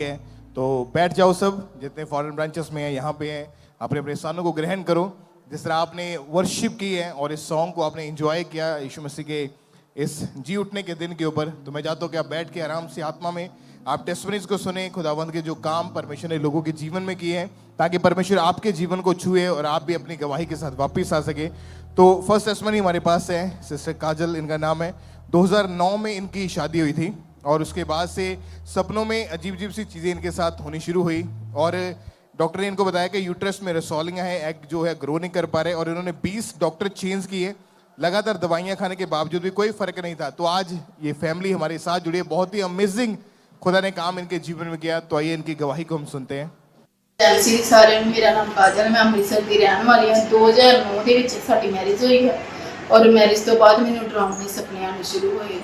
है। तो बैठ जाओ सब, जितने फॉरेन ब्रांचेस में है यहाँ पे हैं, अपने अपने स्थानों को ग्रहण करो। जिस तरह आपने वर्शिप की है और इस सॉन्ग को आपने एंजॉय किया यीशु मसीह के इस जी उठने के दिन के ऊपर, तो मैं चाहता हूँ कि आप बैठ के आराम से आत्मा में आप टेस्टिमनीज को सुने, खुदावंद के जो काम परमेश्वर ने लोगों के जीवन में किए हैं, ताकि परमेश्वर आपके जीवन को छुए और आप भी अपनी गवाही के साथ वापस आ सके। तो फर्स्ट टेस्टिमनी हमारे पास है, सिस्टर काजल इनका नाम है। 2009 में इनकी शादी हुई थी और उसके बाद से सपनों में अजीब अजीब सी चीज़ें इनके साथ होनी शुरू हुई और डॉक्टर ने इनको बताया कि यूट्रस में रसौलियाँ हैं, एग जो है ग्रो नहीं कर पा रहे, और इन्होंने 20 डॉक्टर चेंज किए, लगातार दवाइयाँ खाने के बावजूद भी कोई फर्क नहीं था। तो आज ये फैमिली हमारे साथ जुड़ी है, बहुत ही अमेजिंग खुदा ने काम इनके जीवन में किया। तो आइए इनकी गवाही को हम सुनते हैं। सारे मेरा नाम काजल, मैं अमृतसर की रहने वाली हूँ। 2009 ਦੇ ਵਿੱਚ ਸਾਡੀ ਮੈਰਿਜ ਹੋਈ ਹੈ ਔਰ ਮੈਰਿਜ ਤੋਂ ਬਾਅਦ ਮੈਨੂੰ ਡਰਾਉਣੇ ਸੁਪਨੇ ਆਉਣੇ ਸ਼ੁਰੂ ਹੋਏ।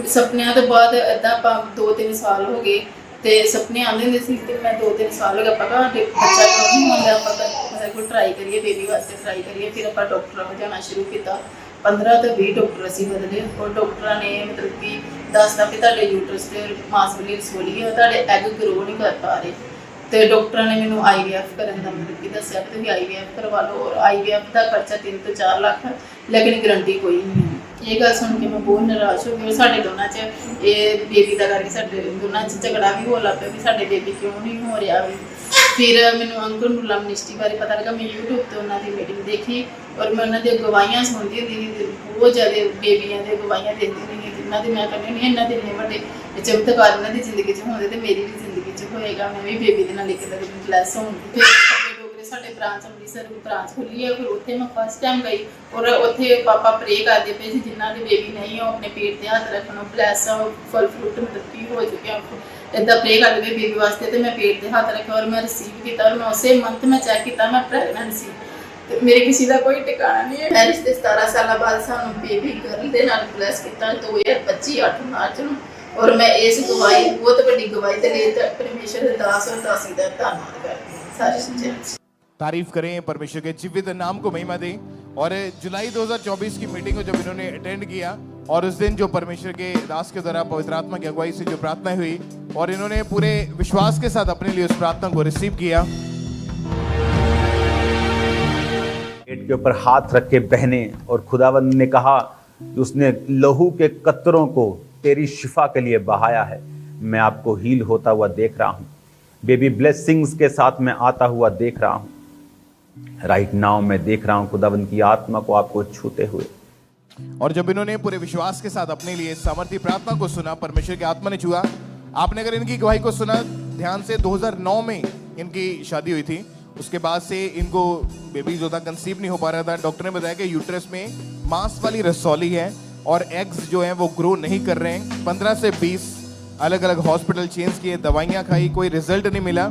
ਸੁਪਨਿਆਂ ਤੋਂ ਬਾਅਦ ਇਦਾਂ 2-3 ਸਾਲ ਹੋ ਗਏ ਤੇ ਸੁਪਨੇ ਆਉਂਦੇ ਹੁੰਦੇ ਸੀ ਤੇ ਮੈਂ 2-3 ਸਾਲ ਹੋ ਗਏ ਆਪਾਂ ਬੱਚਾ ਕਿਉਂ ਨਹੀਂ ਹੁੰਦਾ, ਆਪਾਂ ਮਤਲਬ ਕੋਈ ਟਰਾਈ ਕਰੀਏ, ਬੇਬੀ ਵਾਸਤੇ ਟਰਾਈ ਕਰੀਏ। ਫਿਰ ਆਪਾਂ ਡਾਕਟਰਾਂ ਕੋਲ ਜਾਣਾ ਸ਼ੁਰੂ ਕੀਤਾ। 15 ਤੋਂ 20 ਡਾਕਟਰ ਅਸੀਂ ਬਦਲੇ ਔਰ ਡਾਕਟਰਾਂ ਨੇ ਮਤਲਬ ਕਿ ਦੱਸਦਾ ਕਿ ਤੁਹਾਡੇ ਯੂਟਰਸ ਤੇ ਮਾਸਕੂਲਰ ਰਸੋਲੀ ਹੈ, ਤੁਹਾਡੇ ਐਗ ਗਰੋ ਨਹੀਂ ਕਰ ਪਾ ਰਹੇ। ਤੇ ਡਾਕਟਰਾਂ ਨੇ ਮੈਨੂੰ IVF ਕਰਨ ਦਾ ਮਤਲਬ ਕਿ ਦੱਸਿਆ ਕਿ ਤੁਸੀਂ IVF ਕਰਵਾ ਲਓ ਔਰ IVF ਦਾ ਖਰਚਾ 3 ਤੋਂ 4 ਲੱਖ, ਲੇਕਿਨ ਗਰੰਟੀ ਕੋਈ ਨਹੀਂ ਹੈ। ਇਹ ਗੱਲ ਸੁਣ ਕੇ ਮੈਂ ਬਹੁਤ ਨਿਰਾਸ਼ ਹੋ ਗਈ। ਸਾਡੇ ਦੋਨਾਂ 'ਚ ਇਹ ਬੇਬੀ ਦਾ ਕਰਕੇ ਸਾਡੇ ਦੋਨਾਂ 'ਚ ਝਗੜਾ ਵੀ ਹੋਣ ਲੱਗ ਪਿਆ ਕਿ ਸਾਡੇ ਬੇਬੀ ਕਿਉਂ ਨਹੀਂ ਹੋ ਰਿਹਾ ਵੀ। ਫਿਰ ਮੈਨੂੰ ਅੰਕਲ ਨੂਲਾ ਮਿਨਿਸਟਰੀ ਬਾਰੇ ਪਤਾ ਲੱਗਾ, ਮੈਂ YouTube ਤੇ ਉਹਨਾਂ ਦੀ ਮੀਟਿੰਗ ਦੇਖੀ ਔਰ ਮੈਂ ਉਹਨਾਂ ਦੀਆਂ ਗਵਾਹੀਆਂ ਸੁਣਦੀ ਹੁੰਦੀ ਸੀ। ਬਹੁਤ ਜ਼ਿਆਦਾ ਬੇਬੀਆਂ ਦੀਆਂ ਗਵਾਹੀਆਂ ਦਿੰਦੀ ਹੁੰਦੀ ਸੀ, ਜਿਨ੍ਹਾਂ ਦੀ ਮੈਂ ਕਹਿੰਦੀ ਨਹੀਂ ਇਹਨਾਂ ਦੇ ਇੰਨੇ ਵੱਡੇ ਚਮਤਕਾਰ ਇਹਨਾਂ ਦੀ ਜ਼ਿੰਦਗੀ 'ਚ ਹੁੰਦੇ ਤੇ ਮੇਰੀ ਵੀ ਜ਼ਿੰਦਗੀ 'ਚ ਹੋਏਗਾ, ਮੈਂ ਵੀ ਬੇਬੀ ਦੇ ਨਾਲ ਇੱਕ ਦਿਨ ਬਲੈਸ ਹੋਊਂਗੀ। ਫਿਰ ਸਾਡੇ ਬ੍ਰਾਂਚ ਅੰਮ੍ਰਿਤਸਰ ਬ੍ਰਾਂਚ ਖੁੱਲੀ ਹੈ, ਫਿਰ ਉੱਥੇ ਮੈਂ ਫਸਟ ਟਾਈਮ ਗਈ ਔਰ ਉੱਥੇ ਪਾਪਾ ਪ੍ਰੇ ਕਰਦੇ ਪਏ ਸੀ ਜਿਨ੍ਹਾਂ ਦੇ ਬੇਬੀ ਨਹੀਂ, ਉਹ ਆਪਣੇ ਪੇਟ ਤੇ ਹੱਥ ਰੱਖਣ, ਬਲੈਸ ਫਲ ਫਰੂਟ ਮਤਲਬ ਕੀ ਹੋ ਚੁੱਕਿਆ ਇੱਦਾਂ ਪ੍ਰੇ ਕਰਦੇ ਪਏ ਬੇਬੀ ਵਾਸਤੇ। ਤੇ ਮੈਂ ਪੇਟ ਤੇ ਹੱਥ ਰੱਖਿਆ ਔਰ ਮੈਂ ਰਿਸੀਵ ਕੀਤਾ ਔਰ ਮੈਂ ਉਸੇ ਮੰਥ ਮੈਂ ਚੈੱਕ ਕੀਤਾ ਮੈਂ ਪ੍ਰੈਗਨੈਂਟ ਸੀ। ਤੇ ਮੇਰੇ ਕਿਸੇ ਦਾ ਕੋਈ ਟਿਕਾਣਾ ਨਹੀਂ ਹੈ। ਮੈਰਿਜ ਦੇ 17 ਸਾਲਾਂ ਬਾਅਦ ਸਾਨੂੰ ਬੇਬੀ ਗਰਲ ਦੇ ਨਾਲ ਬਲੈਸ ਕੀਤਾ 2025 8 ਮਾਰਚ ਨੂੰ। ਔਰ मैं इस गवाही बहुत बड़ी गवाही के लिए परमेश्वर के दास और दासी का धन्यवाद करती हूँ। सारे सच्चे तारीफ करें परमेश्वर के जीवित नाम को महिमा दें। और जुलाई 2024 की मीटिंग को जब इन्होंने अटेंड किया और उस दिन जो परमेश्वर के दास के द्वारा पवित्र आत्मा की अगुवाई से जो प्रार्थना हुई और इन्होंने पूरे विश्वास के साथ अपने लिए उस प्रार्थना को रिसीव किया। पेट के ऊपर हाथ रख के बहने और खुदावंद ने कहा कि उसने लहू के कतरों को तेरी शिफा के लिए बहाया है। मैं आपको हील होता हुआ देख रहा हूं, बेबी ब्लेसिंग्स के साथ मैं आता हुआ देख रहा हूं। राइट नाउ मैं देख रहा हूं खुदावंद की आत्मा को आपको छूते हुए। और जब इन्होंने पूरे विश्वास के साथ अपने लिए सामर्थ्य प्रार्थना को सुना, परमेश्वर की आत्मा ने छुआ। आपने अगर इनकी गवाही को सुना ध्यान से, 2009 में इनकी शादी हुई थी। उसके बाद से इनको बेबी जो था कंसीव नहीं हो पा रहा था। डॉक्टर ने बताया कि यूट्रस में मांस वाली रसौली है और एग्स जो हैं वो ग्रो नहीं कर रहे हैं। 15 से 20 अलग अलग हॉस्पिटल चेंज किए, दवाइयाँ खाई, कोई रिजल्ट नहीं मिला।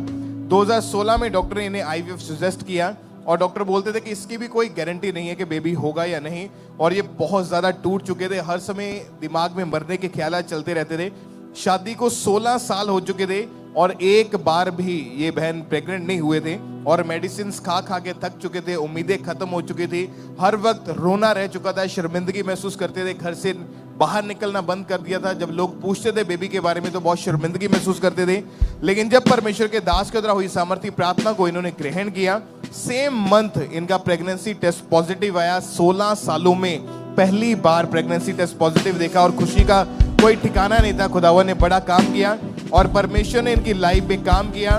2016 में डॉक्टर ने इन्हें IVF सजेस्ट किया और डॉक्टर बोलते थे कि इसकी भी कोई गारंटी नहीं है कि बेबी होगा या नहीं। और ये बहुत ज़्यादा टूट चुके थे, हर समय दिमाग में मरने के ख्याल चलते रहते थे। शादी को 16 साल हो चुके थे और एक बार भी ये बहन प्रेग्नेंट नहीं हुए थे और मेडिसिन खा खा के थक चुके थे, उम्मीदें खत्म हो चुकी थी, हर वक्त रोना रह चुका था, शर्मिंदगी महसूस करते थे, घर से बाहर निकलना बंद कर दिया था। जब लोग पूछते थे बेबी के बारे में तो बहुत शर्मिंदगी महसूस करते थे। लेकिन जब परमेश्वर के दास के द्वारा हुई सामर्थ्य प्रार्थना को इन्होंने ग्रहण किया, सेम मंथ इनका प्रेगनेंसी टेस्ट पॉजिटिव आया। 16 सालों में पहली बार प्रेगनेंसी टेस्ट पॉजिटिव देखा और खुशी का कोई ठिकाना नहीं था। खुदावन ने बड़ा काम किया और परमेश्वर ने इनकी लाइफ में काम किया,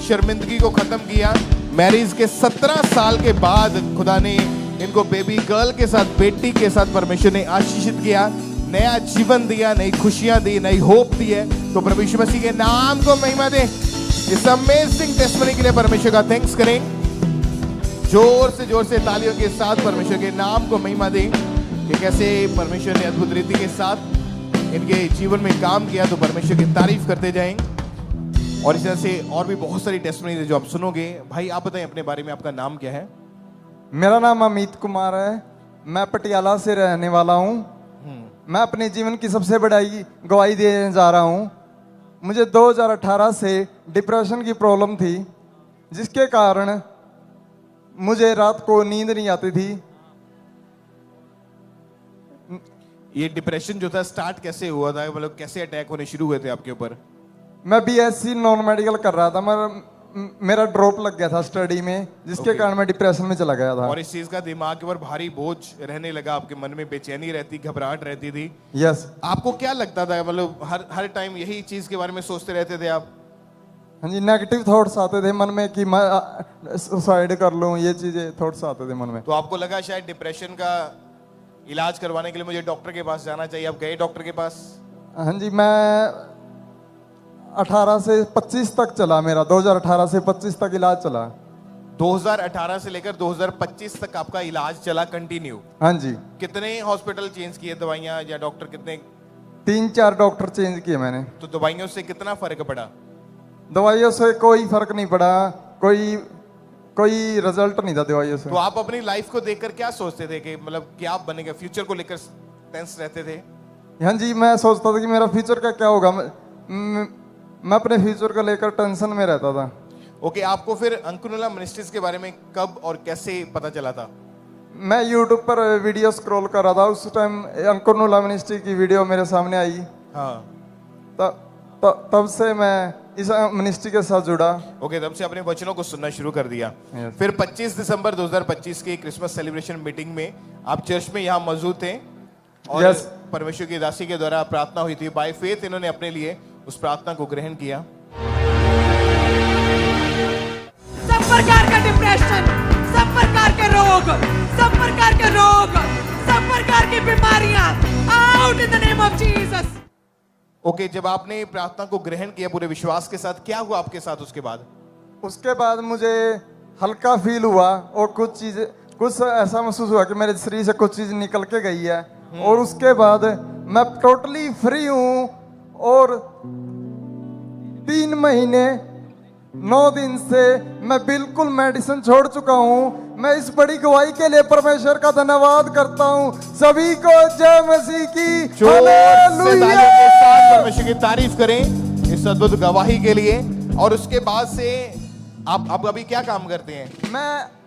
शर्मिंदगी को खत्म किया। मैरिज के 17 साल के बाद खुदा ने इनको बेबी गर्ल के साथ, बेटी के साथ परमेश्वर ने आशीषित किया, नया जीवन दिया, नई खुशियां दी, नई होप दी है। तो प्रभु यीशु मसीह के नाम को महिमा दें। इस अमेजिंग टेस्टिमनी के लिए परमेश्वर का थैंक्स करें। जोर से तालियों के साथ परमेश्वर के नाम को महिमा दें कि कैसे परमेश्वर ने अद्भुत रीति के साथ इनके जीवन में काम किया। तो परमेश्वर की तारीफ करते जाएं। और इस तरह से और भी बहुत सारी टेस्टिमनी जो आप सुनोगे। भाई आप बताएं अपने बारे में, आपका नाम क्या है? मेरा नाम अमित कुमार है, मैं पटियाला से रहने वाला हूँ। मैं अपने जीवन की सबसे बड़ी गवाही देने जा रहा हूँ। मुझे 2018 से डिप्रेशन की प्रॉब्लम थी, जिसके कारण मुझे रात को नींद नहीं आती थी। ये डिप्रेशन जो था स्टार्ट कैसे हुआ था, मतलब कैसे अटैक होने शुरू हुए थे आपके ऊपर? मैं बीएससी नॉन मेडिकल कर रहा था, मगर मेरा ड्रॉप लग गया था स्टडी में, जिसके कारण मैं डिप्रेशन में चला गया था। और इस चीज का दिमाग के ऊपर भारी बोझ रहने लगा, आपके मन में बेचैनी रहती, घबराहट रहती थी। यस। आपको क्या लगता था, मतलब हर टाइम यही चीज के बारे में सोचते रहते थे आप? हाँ जी, नेगेटिव थॉट्स आते थे मन में कि मैं सुसाइड कर लूं, ये चीजें थॉट्स आते थे मन में। तो आपको लगा शायद डिप्रेशन का इलाज करवाने के लिए मुझे डॉक्टर के पास जाना चाहिए, आप गए डॉक्टर के पास? हाँ जी, मैं 18 से 25 तक चला मेरा, 2018 से 25 तक इलाज चला। 2018 से लेकर 2025 तक आपका इलाज चला कंटिन्यू? हाँ जी। कितने हॉस्पिटल चेंज किए, दवाइयां या डॉक्टर कितने? 3-4 डॉक्टर चेंज किए मैंने। तो दवाइयों से कितना फर्क पड़ा? दवाइयों से कोई फर्क नहीं पड़ा, कोई रिजल्ट नहीं था दवाइयों से। तो आप अपनी लाइफ को देखकर क्या सोचते थे कि मतलब क्या बनेगा, फ्यूचर को लेकर टेंस रहते थे? हाँ जी, मैं सोचता था कि मेरा फ्यूचर का क्या होगा, मैं अपने फ्यूचर को लेकर टेंशन में रहता था। ओके, आपको फिर अंकुरनुला मिनिस्ट्रीज के बारे में कब और कैसे पता चला था? मैं यूट्यूब पर वीडियो स्क्रॉल कर रहा था, उस टाइम अंकुरनुला मिनिस्ट्री की वीडियो मेरे सामने आई। हाँ। तब से मैं इस मिनिस्ट्री के साथ जुड़ा। ओके, तब से अपने वचनों को सुनना शुरू कर दिया। Yes. फिर 25 दिसंबर 2025 की क्रिसमस सेलिब्रेशन मीटिंग में आप चर्च में यहाँ मौजूद थे और Yes. परमेश्वर की दासी के द्वारा प्रार्थना हुई थी। बाय फेथ इन्होंने अपने लिए उस प्रार्थना को ग्रहण किया। सब प्रकार का डिप्रेशन, सब प्रकार के रोग, सब प्रकार की बीमारियां, out in the name of Jesus. Okay, जब आपने प्रार्थना को ग्रहण किया पूरे विश्वास के साथ, क्या हुआ आपके साथ उसके बाद? उसके बाद मुझे हल्का फील हुआ और कुछ ऐसा महसूस हुआ कि मेरे शरीर से कुछ चीज निकल के गई है, और उसके बाद मैं टोटली फ्री हूं और 3 महीने 9 दिन से मैं बिल्कुल मेडिसिन छोड़ चुका हूं। मैं इस बड़ी गवाही के लिए परमेश्वर का धन्यवाद करता हूं। सभी को जय मसीह की तालियों के साथ परमेश्वर की तारीफ करें इस अद्भुत गवाही के लिए। और उसके बाद से आप अभी क्या काम करते हैं?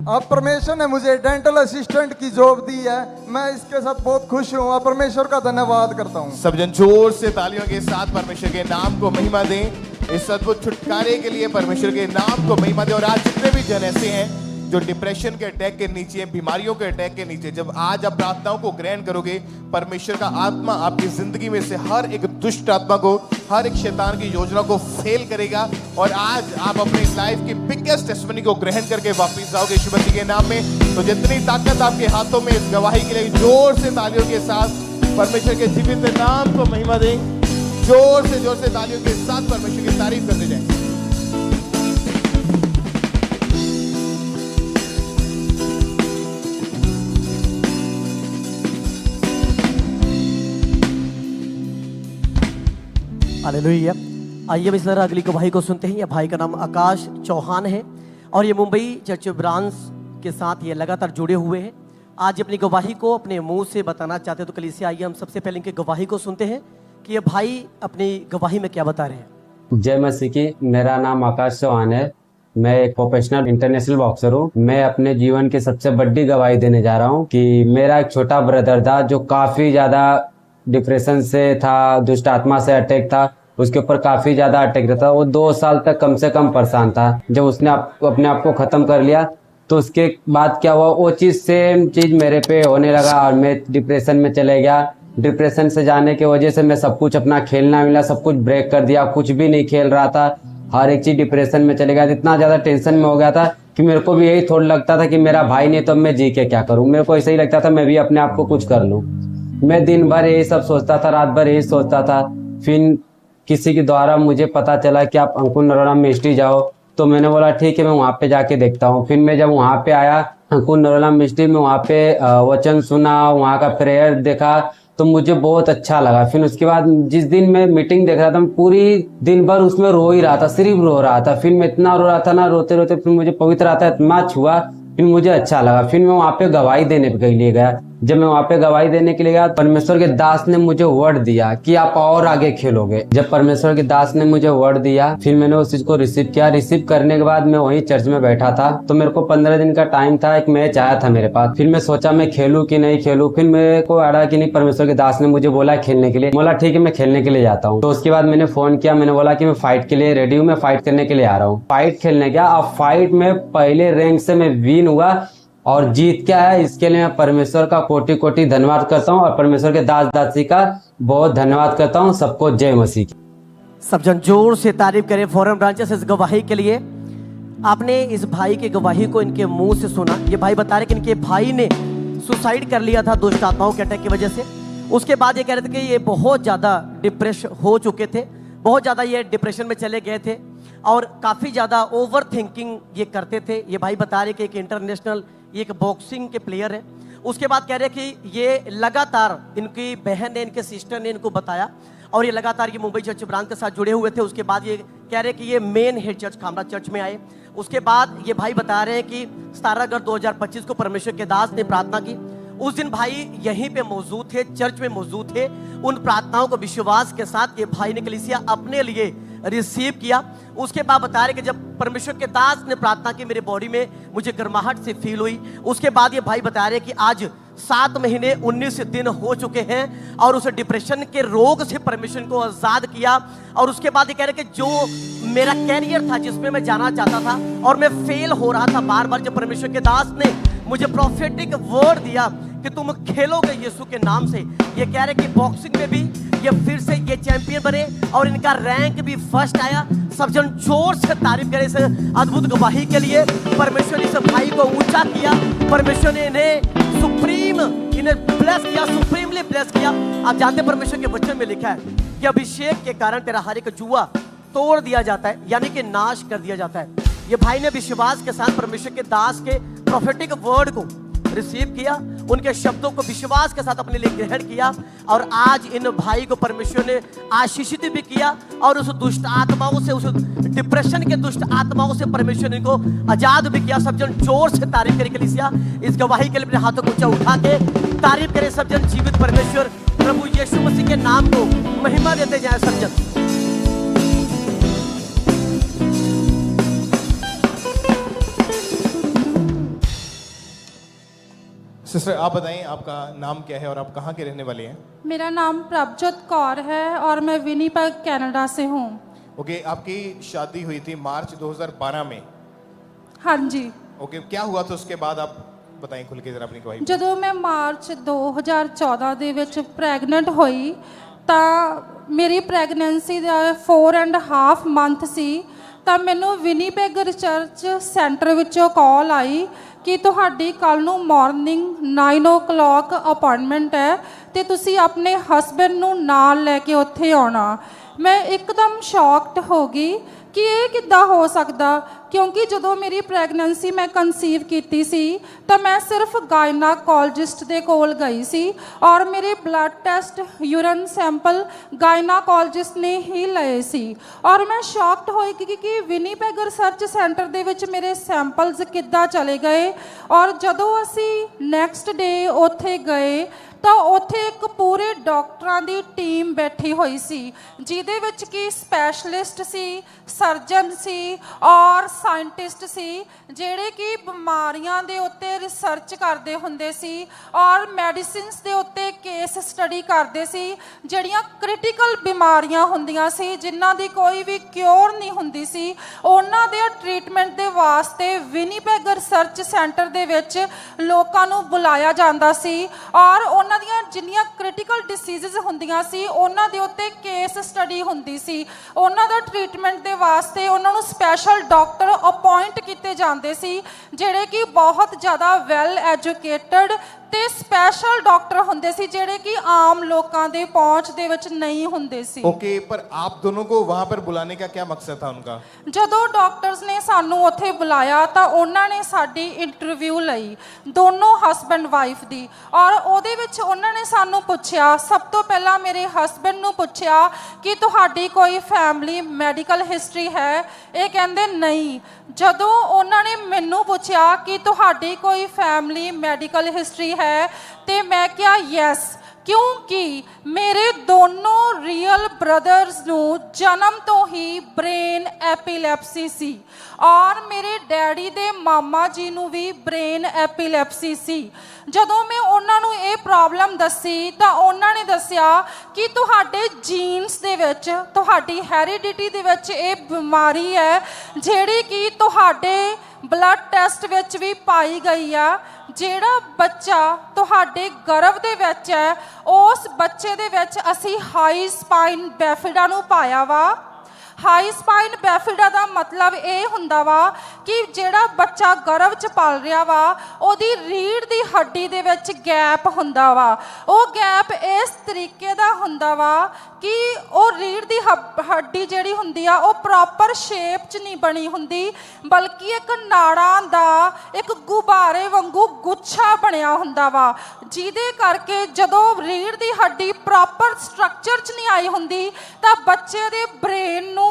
अब परमेश्वर ने मुझे डेंटल असिस्टेंट की जॉब दी है, मैं इसके साथ बहुत खुश हूँ और परमेश्वर का धन्यवाद करता हूँ। सब जन जोर से तालियों के साथ परमेश्वर के नाम को महिमा दें। इस अद्भुत छुटकारे के लिए परमेश्वर के नाम को महिमा दें। और आज जितने भी जन ऐसे हैं जो डिप्रेशन के अटैक के नीचे, बीमारियों के अटैक के नीचे, जब आज आप प्रार्थनाओं को ग्रहण करोगे, परमेश्वर का आत्मा आपकी जिंदगी में से हर एक दुष्ट आत्मा को, हर एक शैतान की योजना को फेल करेगा। और आज आप अपनी लाइफ की बिगेस्ट टेस्टिमनी को ग्रहण करके वापस आओगे यीशु मसीह के नाम में। तो जितनी ताकत आपके हाथों में, इस गवाही के लिए जोर से तालियों के साथ परमेश्वर के जीवित नाम को महिमा दें। जोर से तालियों के साथ परमेश्वर की तारीफ करते जाएं। हालेलुया। आइए अब इस तरह अगली गवाही को सुनते हैं। यह भाई का नाम आकाश चौहान है और ये मुंबई चर्च ब्रांच के साथ ये लगातार जुड़े हुए हैं। आज अपनी गवाही को अपने मुंह से बताना चाहते हैं। तो कलीसिया आइए हम सबसे पहले इनकी गवाही को सुनते हैं कि ये भाई अपनी गवाही में क्या बता रहे हैं। जय मसीह की। मेरा नाम आकाश चौहान है। मैं एक प्रोफेशनल इंटरनेशनल बॉक्सर हूँ। मैं अपने जीवन की सबसे बड़ी गवाही देने जा रहा हूँ कि मेरा एक छोटा ब्रदर था जो काफी ज्यादा डिप्रेशन से था, दुष्ट आत्मा से अटैक था, उसके ऊपर काफी ज्यादा अटैक रहता। वो 2 साल तक कम से कम परेशान था। जब उसने अपने आप को खत्म कर लिया तो उसके बाद क्या हुआ, वो चीज सेम चीज मेरे पे होने लगा और मैं डिप्रेशन में चले गया। डिप्रेशन से जाने की वजह से मैं सब कुछ अपना खेलना मिला सब कुछ ब्रेक कर दिया, कुछ भी नहीं खेल रहा था, हर एक चीज डिप्रेशन में चले गया। इतना ज्यादा टेंशन में हो गया था कि मेरे को भी यही थोड़ा लगता था कि मेरा भाई नहीं तो मैं जी के क्या करूं। मेरे को ऐसा ही लगता था मैं भी अपने आप को कुछ कर लूं। मैं दिन भर यही सब सोचता था, रात भर यही सोचता था। फिर किसी के द्वारा मुझे पता चला कि आप अंकुर नरोला मिनिस्ट्री जाओ, तो मैंने बोला ठीक है मैं वहाँ पे जाके देखता हूँ। फिर मैं जब वहाँ पे आया अंकुर नरोला मिनिस्ट्री में, वहाँ पे वचन सुना, वहाँ का प्रेयर देखा तो मुझे बहुत अच्छा लगा। फिर उसके बाद जिस दिन मैं मीटिंग देख रहा था, मैं पूरी दिन भर उसमें रो ही रहा था, सिर्फ रो रहा था। फिर मैं इतना रो रहा था ना, रोते रोते फिर मुझे पवित्र आत्मा इतना छुआ, फिर मुझे अच्छा लगा। फिर मैं वहाँ पे गवाही देने के लिए गया। जब मैं वहाँ पे गवाही देने के लिए गया, परमेश्वर के दास ने मुझे वर्ड दिया कि आप और आगे खेलोगे। जब परमेश्वर के दास ने मुझे वर्ड दिया, फिर मैंने उस चीज को रिसीव किया। रिसीव करने के बाद मैं वहीं चर्च में बैठा था, तो मेरे को 15 दिन का टाइम था, एक मैच आया था मेरे पास। फिर मैं सोचा मैं खेलूं कि नहीं खेलूं। फिर मेरे को आया कि नहीं, परमेश्वर के दास ने मुझे बोला खेलने के लिए। बोला ठीक है, मैं खेलने के लिए जाता हूँ। तो उसके बाद मैंने फोन किया, मैंने बोला कि मैं फाइट के लिए रेडी हूँ, मैं फाइट करने के लिए आ रहा हूँ। फाइट खेलने गया। अब फाइट में पहले रैंक से मैं विन हुआ और जीत क्या है, इसके लिए मैं परमेश्वर का कोटि कोटि धन्यवाद करता हूँ और परमेश्वर के दास दासी का बहुत धन्यवाद करता हूँ। सबको जय मसीह की। सब जन जोर से तारीफ करें फॉरेन ब्रांचेस इस गवाही के लिए। आपने इस भाई की गवाही को इनके मुंह से सुना। ये भाई बता रहे कि इनके भाई ने सुसाइड कर लिया था दुष्ट आत्माओं के अटैक की वजह से। उसके बाद ये कह रहे थे कि ये बहुत ज़्यादा डिप्रेस हो चुके थे, बहुत ज़्यादा ये डिप्रेशन में चले गए थे और काफ़ी ज़्यादा ओवर थिंकिंग ये करते थे। ये भाई बता रहे कि एक इंटरनेशनल एक बॉक्सिंग के प्लेयर है। उसके बाद कह रहे कि ये लगातार इनकी बहन ने, इनके सिस्टर ने इनको बताया और ये लगातार ये मुंबई चर्च ब्रांच के साथ जुड़े हुए थे। उसके बाद ये कह रहे कि ये main head church Khamra church में आए। उसके बाद ये भाई बता रहे हैं कि 17 अगस्त 2025 को परमेश्वर के दास ने प्रार्थना की। उस दिन भाई यहीं पे मौजूद थे, चर्च में मौजूद थे। उन प्रार्थनाओं को विश्वास के साथ ये भाई ने कलीसिया अपने लिए रिसीव किया। उसके बाद बता रहे कि जब परमेश्वर के दास ने प्रार्थना की, मेरे बॉडी में मुझे गर्माहट से फील हुई। उसके बाद ये भाई बता रहे कि आज 7 महीने 19 दिन हो चुके हैं और उस डिप्रेशन के रोग से परमेश्वर को आजाद किया। और उसके बाद ये कह रहे कि जो मेरा कैरियर था जिसमें मैं जाना चाहता था और मैं फेल हो रहा था बार बार, जब परमेश्वर के दास ने मुझे प्रोफेटिक वर्ड दिया कि तुम खेलोगे यीशु के नाम से। ये कह रहे कि बॉक्सिंग में भी ये फिर से ये चैंपियन बने और इनका रैंक भी फर्स्ट आया। सब जन जोर से तारीफ करें इस अद्भुत गवाही के लिए। परमेश्वर ने इस भाई को ऊंचा किया, परमेश्वर ने इन्हें ब्लेस किया, सुप्रीमली ब्लेस किया। आप जानते हैं परमेश्वर के वचन में लिखा है कि अभिषेक के कारण तेरा हर एक जुआ तोड़ दिया जाता है, यानी कि नाश कर दिया जाता है। ये भाई ने विश्वास के साथ परमेश्वर के दास के प्रोफेटिक वर्ड को रिसीव किया, उनके शब्दों को विश्वास के साथ अपने लिए ग्रहण किया और आज इन भाई को परमेश्वर ने आशीषित भी किया और उस दुष्ट आत्माओं से, उस डिप्रेशन के दुष्ट आत्माओं से परमेश्वर ने इनको आजाद भी किया। सब जन जोर से तारीफ करें कलीसिया इस गवाही के लिए। अपने हाथों को ऊंचा उठा के तारीफ करें सब जन। जीवित परमेश्वर प्रभु यीशु मसीह के नाम को महिमा देते जाए सब जन। सिस्टर आप बताएं आपका नाम क्या है और आप कहाँ के रहने वाले हैं? मेरा नाम प्रभजोत कौर है और मैं विनीपेग कनाडा से हूँ। ओके, आपकी शादी हुई थी मार्च 2012 में। हाँ जी। ओके, क्या हुआ था उसके बाद आप बताएं खुल के जरा अपनी गवाही। ਜਦੋਂ मैं मार्च 2014 ਦੇ ਵਿੱਚ ਪ੍ਰੈਗਨੈਂਟ ਹੋਈ ਤਾਂ ਮੇਰੀ ਪ੍ਰੈਗਨੈਂਸੀ ਦਾ 4.5 ਮੰਥ ਸੀ ਤਾਂ ਮੈਨੂੰ ਵਿਨੀਪੈਗ ਰਿਸਰਚ ਸੈਂਟਰ ਵਿੱਚੋਂ ਕਾਲ ਆਈ ਕਿ ਤੁਹਾਡੀ ਕੱਲ ਨੂੰ ਮਾਰਨਿੰਗ 9 o'clock ਅਪਾਇੰਟਮੈਂਟ ਹੈ ਤੇ ਤੁਸੀਂ ਆਪਣੇ ਹਸਬੈਂਡ ਨੂੰ ਨਾਲ ਲੈ ਕੇ ਉੱਥੇ ਆਉਣਾ। ਮੈਂ ਇੱਕਦਮ ਸ਼ੌਕਡ ਹੋ ਗਈ ਕਿ ਇਹ ਕਿੱਦਾਂ ਹੋ ਸਕਦਾ, ਕਿਉਂਕਿ ਜਦੋਂ ਮੇਰੀ ਪ੍ਰੈਗਨੈਂਸੀ ਮੈਂ ਕਨਸੀਵ ਕੀਤੀ ਸੀ ਤਾਂ ਮੈਂ ਸਿਰਫ ਗਾਇਨਾਕੋਲੋਜਿਸਟ ਦੇ ਕੋਲ ਗਈ ਸੀ ਔਰ ਮੇਰੇ ਬਲੱਡ ਟੈਸਟ ਯੂਰਿਨ ਸੈਂਪਲ ਗਾਇਨਾਕੋਲੋਜਿਸਟ ਨੇ ਹੀ ਲਏ ਸੀ ਔਰ ਮੈਂ ਸ਼ੌਕਡ ਹੋਈ ਕਿ ਵਿਨੀਪੈਗ ਰਿਸਰਚ ਸੈਂਟਰ ਦੇ ਵਿੱਚ ਮੇਰੇ ਸੈਂਪਲਸ ਕਿੱਦਾਂ ਚਲੇ ਗਏ। ਔਰ ਜਦੋਂ ਅਸੀਂ ਨੈਕਸਟ ਡੇ ਉੱਥੇ ਗਏ ਤਾਂ ਉੱਥੇ ਇੱਕ ਪੂਰੇ ਡਾਕਟਰਾਂ ਦੀ ਟੀਮ ਬੈਠੀ ਹੋਈ ਸੀ ਜਿਹਦੇ ਵਿੱਚ ਕਿ ਸਪੈਸ਼ਲਿਸਟ ਸੀ, ਸਰਜਨ ਸੀ ਔਰ ਸਾਇੰਟਿਸਟ ਸੀ ਜਿਹੜੇ ਕਿ ਬਿਮਾਰੀਆਂ ਦੇ ਉੱਤੇ ਰਿਸਰਚ ਕਰਦੇ ਹੁੰਦੇ ਸੀ ਔਰ ਮੈਡੀਸਿਨਸ ਦੇ ਉੱਤੇ ਕੇਸ ਸਟੱਡੀ ਕਰਦੇ ਸੀ ਜਿਹੜੀਆਂ ਕ੍ਰਿਟੀਕਲ ਬਿਮਾਰੀਆਂ ਹੁੰਦੀਆਂ ਸੀ ਜਿਨ੍ਹਾਂ ਦੀ ਕੋਈ ਵੀ ਕਿਉਰ ਨਹੀਂ ਹੁੰਦੀ ਸੀ। ਉਹਨਾਂ ਦੇ ਟ੍ਰੀਟਮੈਂਟ ਦੇ ਵਾਸਤੇ ਵਿਨੀਪੈਗ ਰਿਸਰਚ ਸੈਂਟਰ ਦੇ ਵਿੱਚ ਲੋਕਾਂ ਨੂੰ ਬੁਲਾਇਆ ਜਾਂਦਾ ਸੀ ਔਰ ਉਹਨਾਂ ਦੀਆਂ ਜਿੰਨੀਆਂ ਕ੍ਰਿਟੀਕਲ ਡਿਸੀਜ਼ਸ ਹੁੰਦੀਆਂ ਸੀ ਉਹਨਾਂ ਦੇ ਉੱਤੇ ਕੇਸ ਸਟੱਡੀ ਹੁੰਦੀ ਸੀ। ਉਹਨਾਂ ਦਾ ਟ੍ਰੀਟਮੈਂਟ ਦੇ ਵਾਸਤੇ ਉਹਨਾਂ ਨੂੰ ਸਪੈਸ਼ਲ ਡਾਕਟਰ ਅਪਾਇੰਟ ਕੀਤੇ ਜਾਂਦੇ ਸੀ ਜਿਹੜੇ ਕਿ ਬਹੁਤ ਜ਼ਿਆਦਾ ਵੈਲ ਐਜੂਕੇਟਡ ਤੇ ਸਪੈਸ਼ਲ ਡਾਕਟਰ ਹੁੰਦੇ ਸੀ ਜਿਹੜੇ ਕਿ ਆਮ ਲੋਕਾਂ ਦੇ ਪਹੁੰਚ ਦੇ ਵਿੱਚ ਨਹੀਂ ਹੁੰਦੇ ਸੀ। ओके, पर आप दोनों को वहां पर बुलाने का क्या मकसद था उनका? ਜਦੋਂ ਡਾਕਟਰਸ ਨੇ ਸਾਨੂੰ ਉੱਥੇ ਬੁਲਾਇਆ ਤਾਂ ਉਹਨਾਂ ਨੇ ਸਾਡੀ ਇੰਟਰਵਿਊ ਲਈ ਦੋਨੋਂ ਹਸਬੈਂਡ ਵਾਈਫ ਦੀ ਔਰ ਉਹਦੇ ਵਿੱਚ ਉਹਨਾਂ ਨੇ ਸਾਨੂੰ ਪੁੱਛਿਆ, ਸਭ ਤੋਂ ਪਹਿਲਾਂ ਮੇਰੇ ਹਸਬੈਂਡ ਨੂੰ ਪੁੱਛਿਆ ਕਿ ਤੁਹਾਡੀ ਕੋਈ ਫੈਮਿਲੀ ਮੈਡੀਕਲ ਹਿਸਟਰੀ ਹੈ। ਇਹ ਕਹਿੰਦੇ ਨਹੀਂ। ਜਦੋਂ ਉਹਨਾਂ ਨੇ ਮੈਨੂੰ ਪੁੱਛਿਆ ਕਿ ਤੁਹਾਡੀ ਕੋਈ ਫੈਮਿਲੀ ਮੈਡੀਕਲ ਹਿਸਟਰੀ ਹੈ ਤੇ ਮੈਂ ਕਿਹਾ ਯੈਸ, ਕਿਉਂਕਿ ਮੇਰੇ ਦੋਨੋਂ ਰੀਅਲ ਬ੍ਰਦਰਸ ਨੂੰ ਜਨਮ ਤੋਂ ਹੀ ਬ੍ਰੇਨ ਐਪੀਲੈਪਸੀ ਸੀ ਔਰ ਮੇਰੇ ਡੈਡੀ ਦੇ ਮਾਮਾ ਜੀ ਨੂੰ ਵੀ ਬ੍ਰੇਨ ਐਪੀਲੈਪਸੀ ਸੀ। ਜਦੋਂ ਮੈਂ ਉਹਨਾਂ ਨੂੰ ਇਹ ਪ੍ਰੋਬਲਮ ਦੱਸੀ ਤਾਂ ਉਹਨਾਂ ਨੇ ਦੱਸਿਆ ਕਿ ਤੁਹਾਡੇ ਜੀਨਸ ਦੇ ਵਿੱਚ, ਤੁਹਾਡੀ ਹੈਰੀਡਿਟੀ ਦੇ ਵਿੱਚ ਇਹ ਬਿਮਾਰੀ ਹੈ ਜਿਹੜੀ ਕਿ ਤੁਹਾਡੇ ਬਲੱਡ ਟੈਸਟ ਵਿੱਚ ਵੀ ਪਾਈ ਗਈ ਆ। ਜਿਹੜਾ ਬੱਚਾ ਤੁਹਾਡੇ ਗਰਭ ਦੇ ਵਿੱਚ ਹੈ ਉਸ ਬੱਚੇ ਦੇ ਵਿੱਚ ਅਸੀਂ ਹਾਈ ਸਪਾਈਨ ਬੈਫਿਡਾ ਨੂੰ ਪਾਇਆ ਵਾ। ਹਾਈ ਸਪਾਈਨ ਬੈਫਿਡਾ ਦਾ ਮਤਲਬ ਇਹ ਹੁੰਦਾ ਵਾ ਕਿ ਜਿਹੜਾ ਬੱਚਾ ਗਰਭ 'ਚ ਪਲ ਰਿਹਾ ਵਾ ਉਹਦੀ ਰੀੜ੍ਹ ਦੀ ਹੱਡੀ ਦੇ ਵਿੱਚ ਗੈਪ ਹੁੰਦਾ ਵਾ। ਉਹ ਗੈਪ ਇਸ ਤਰੀਕੇ ਦਾ ਹੁੰਦਾ ਵਾ ਕਿ ਉਹ ਰੀੜ੍ਹ ਦੀ ਹੱਡੀ ਜਿਹੜੀ ਹੁੰਦੀ ਆ ਉਹ ਪ੍ਰੋਪਰ ਸ਼ੇਪ 'ਚ ਨਹੀਂ ਬਣੀ ਹੁੰਦੀ, ਬਲਕਿ ਇੱਕ ਨਾੜਾਂ ਦਾ ਇੱਕ ਗੁਬਾਰੇ ਵਾਂਗੂ ਗੁੱਛਾ ਬਣਿਆ ਹੁੰਦਾ ਵਾ, ਜਿਹਦੇ ਕਰਕੇ ਜਦੋਂ ਰੀੜ੍ਹ ਦੀ ਹੱਡੀ ਪ੍ਰੋਪਰ ਸਟਰਕਚਰ 'ਚ ਨਹੀਂ ਆਈ ਹੁੰਦੀ ਤਾਂ ਬੱਚੇ ਦੇ ਬ੍ਰੇਨ ਨੂੰ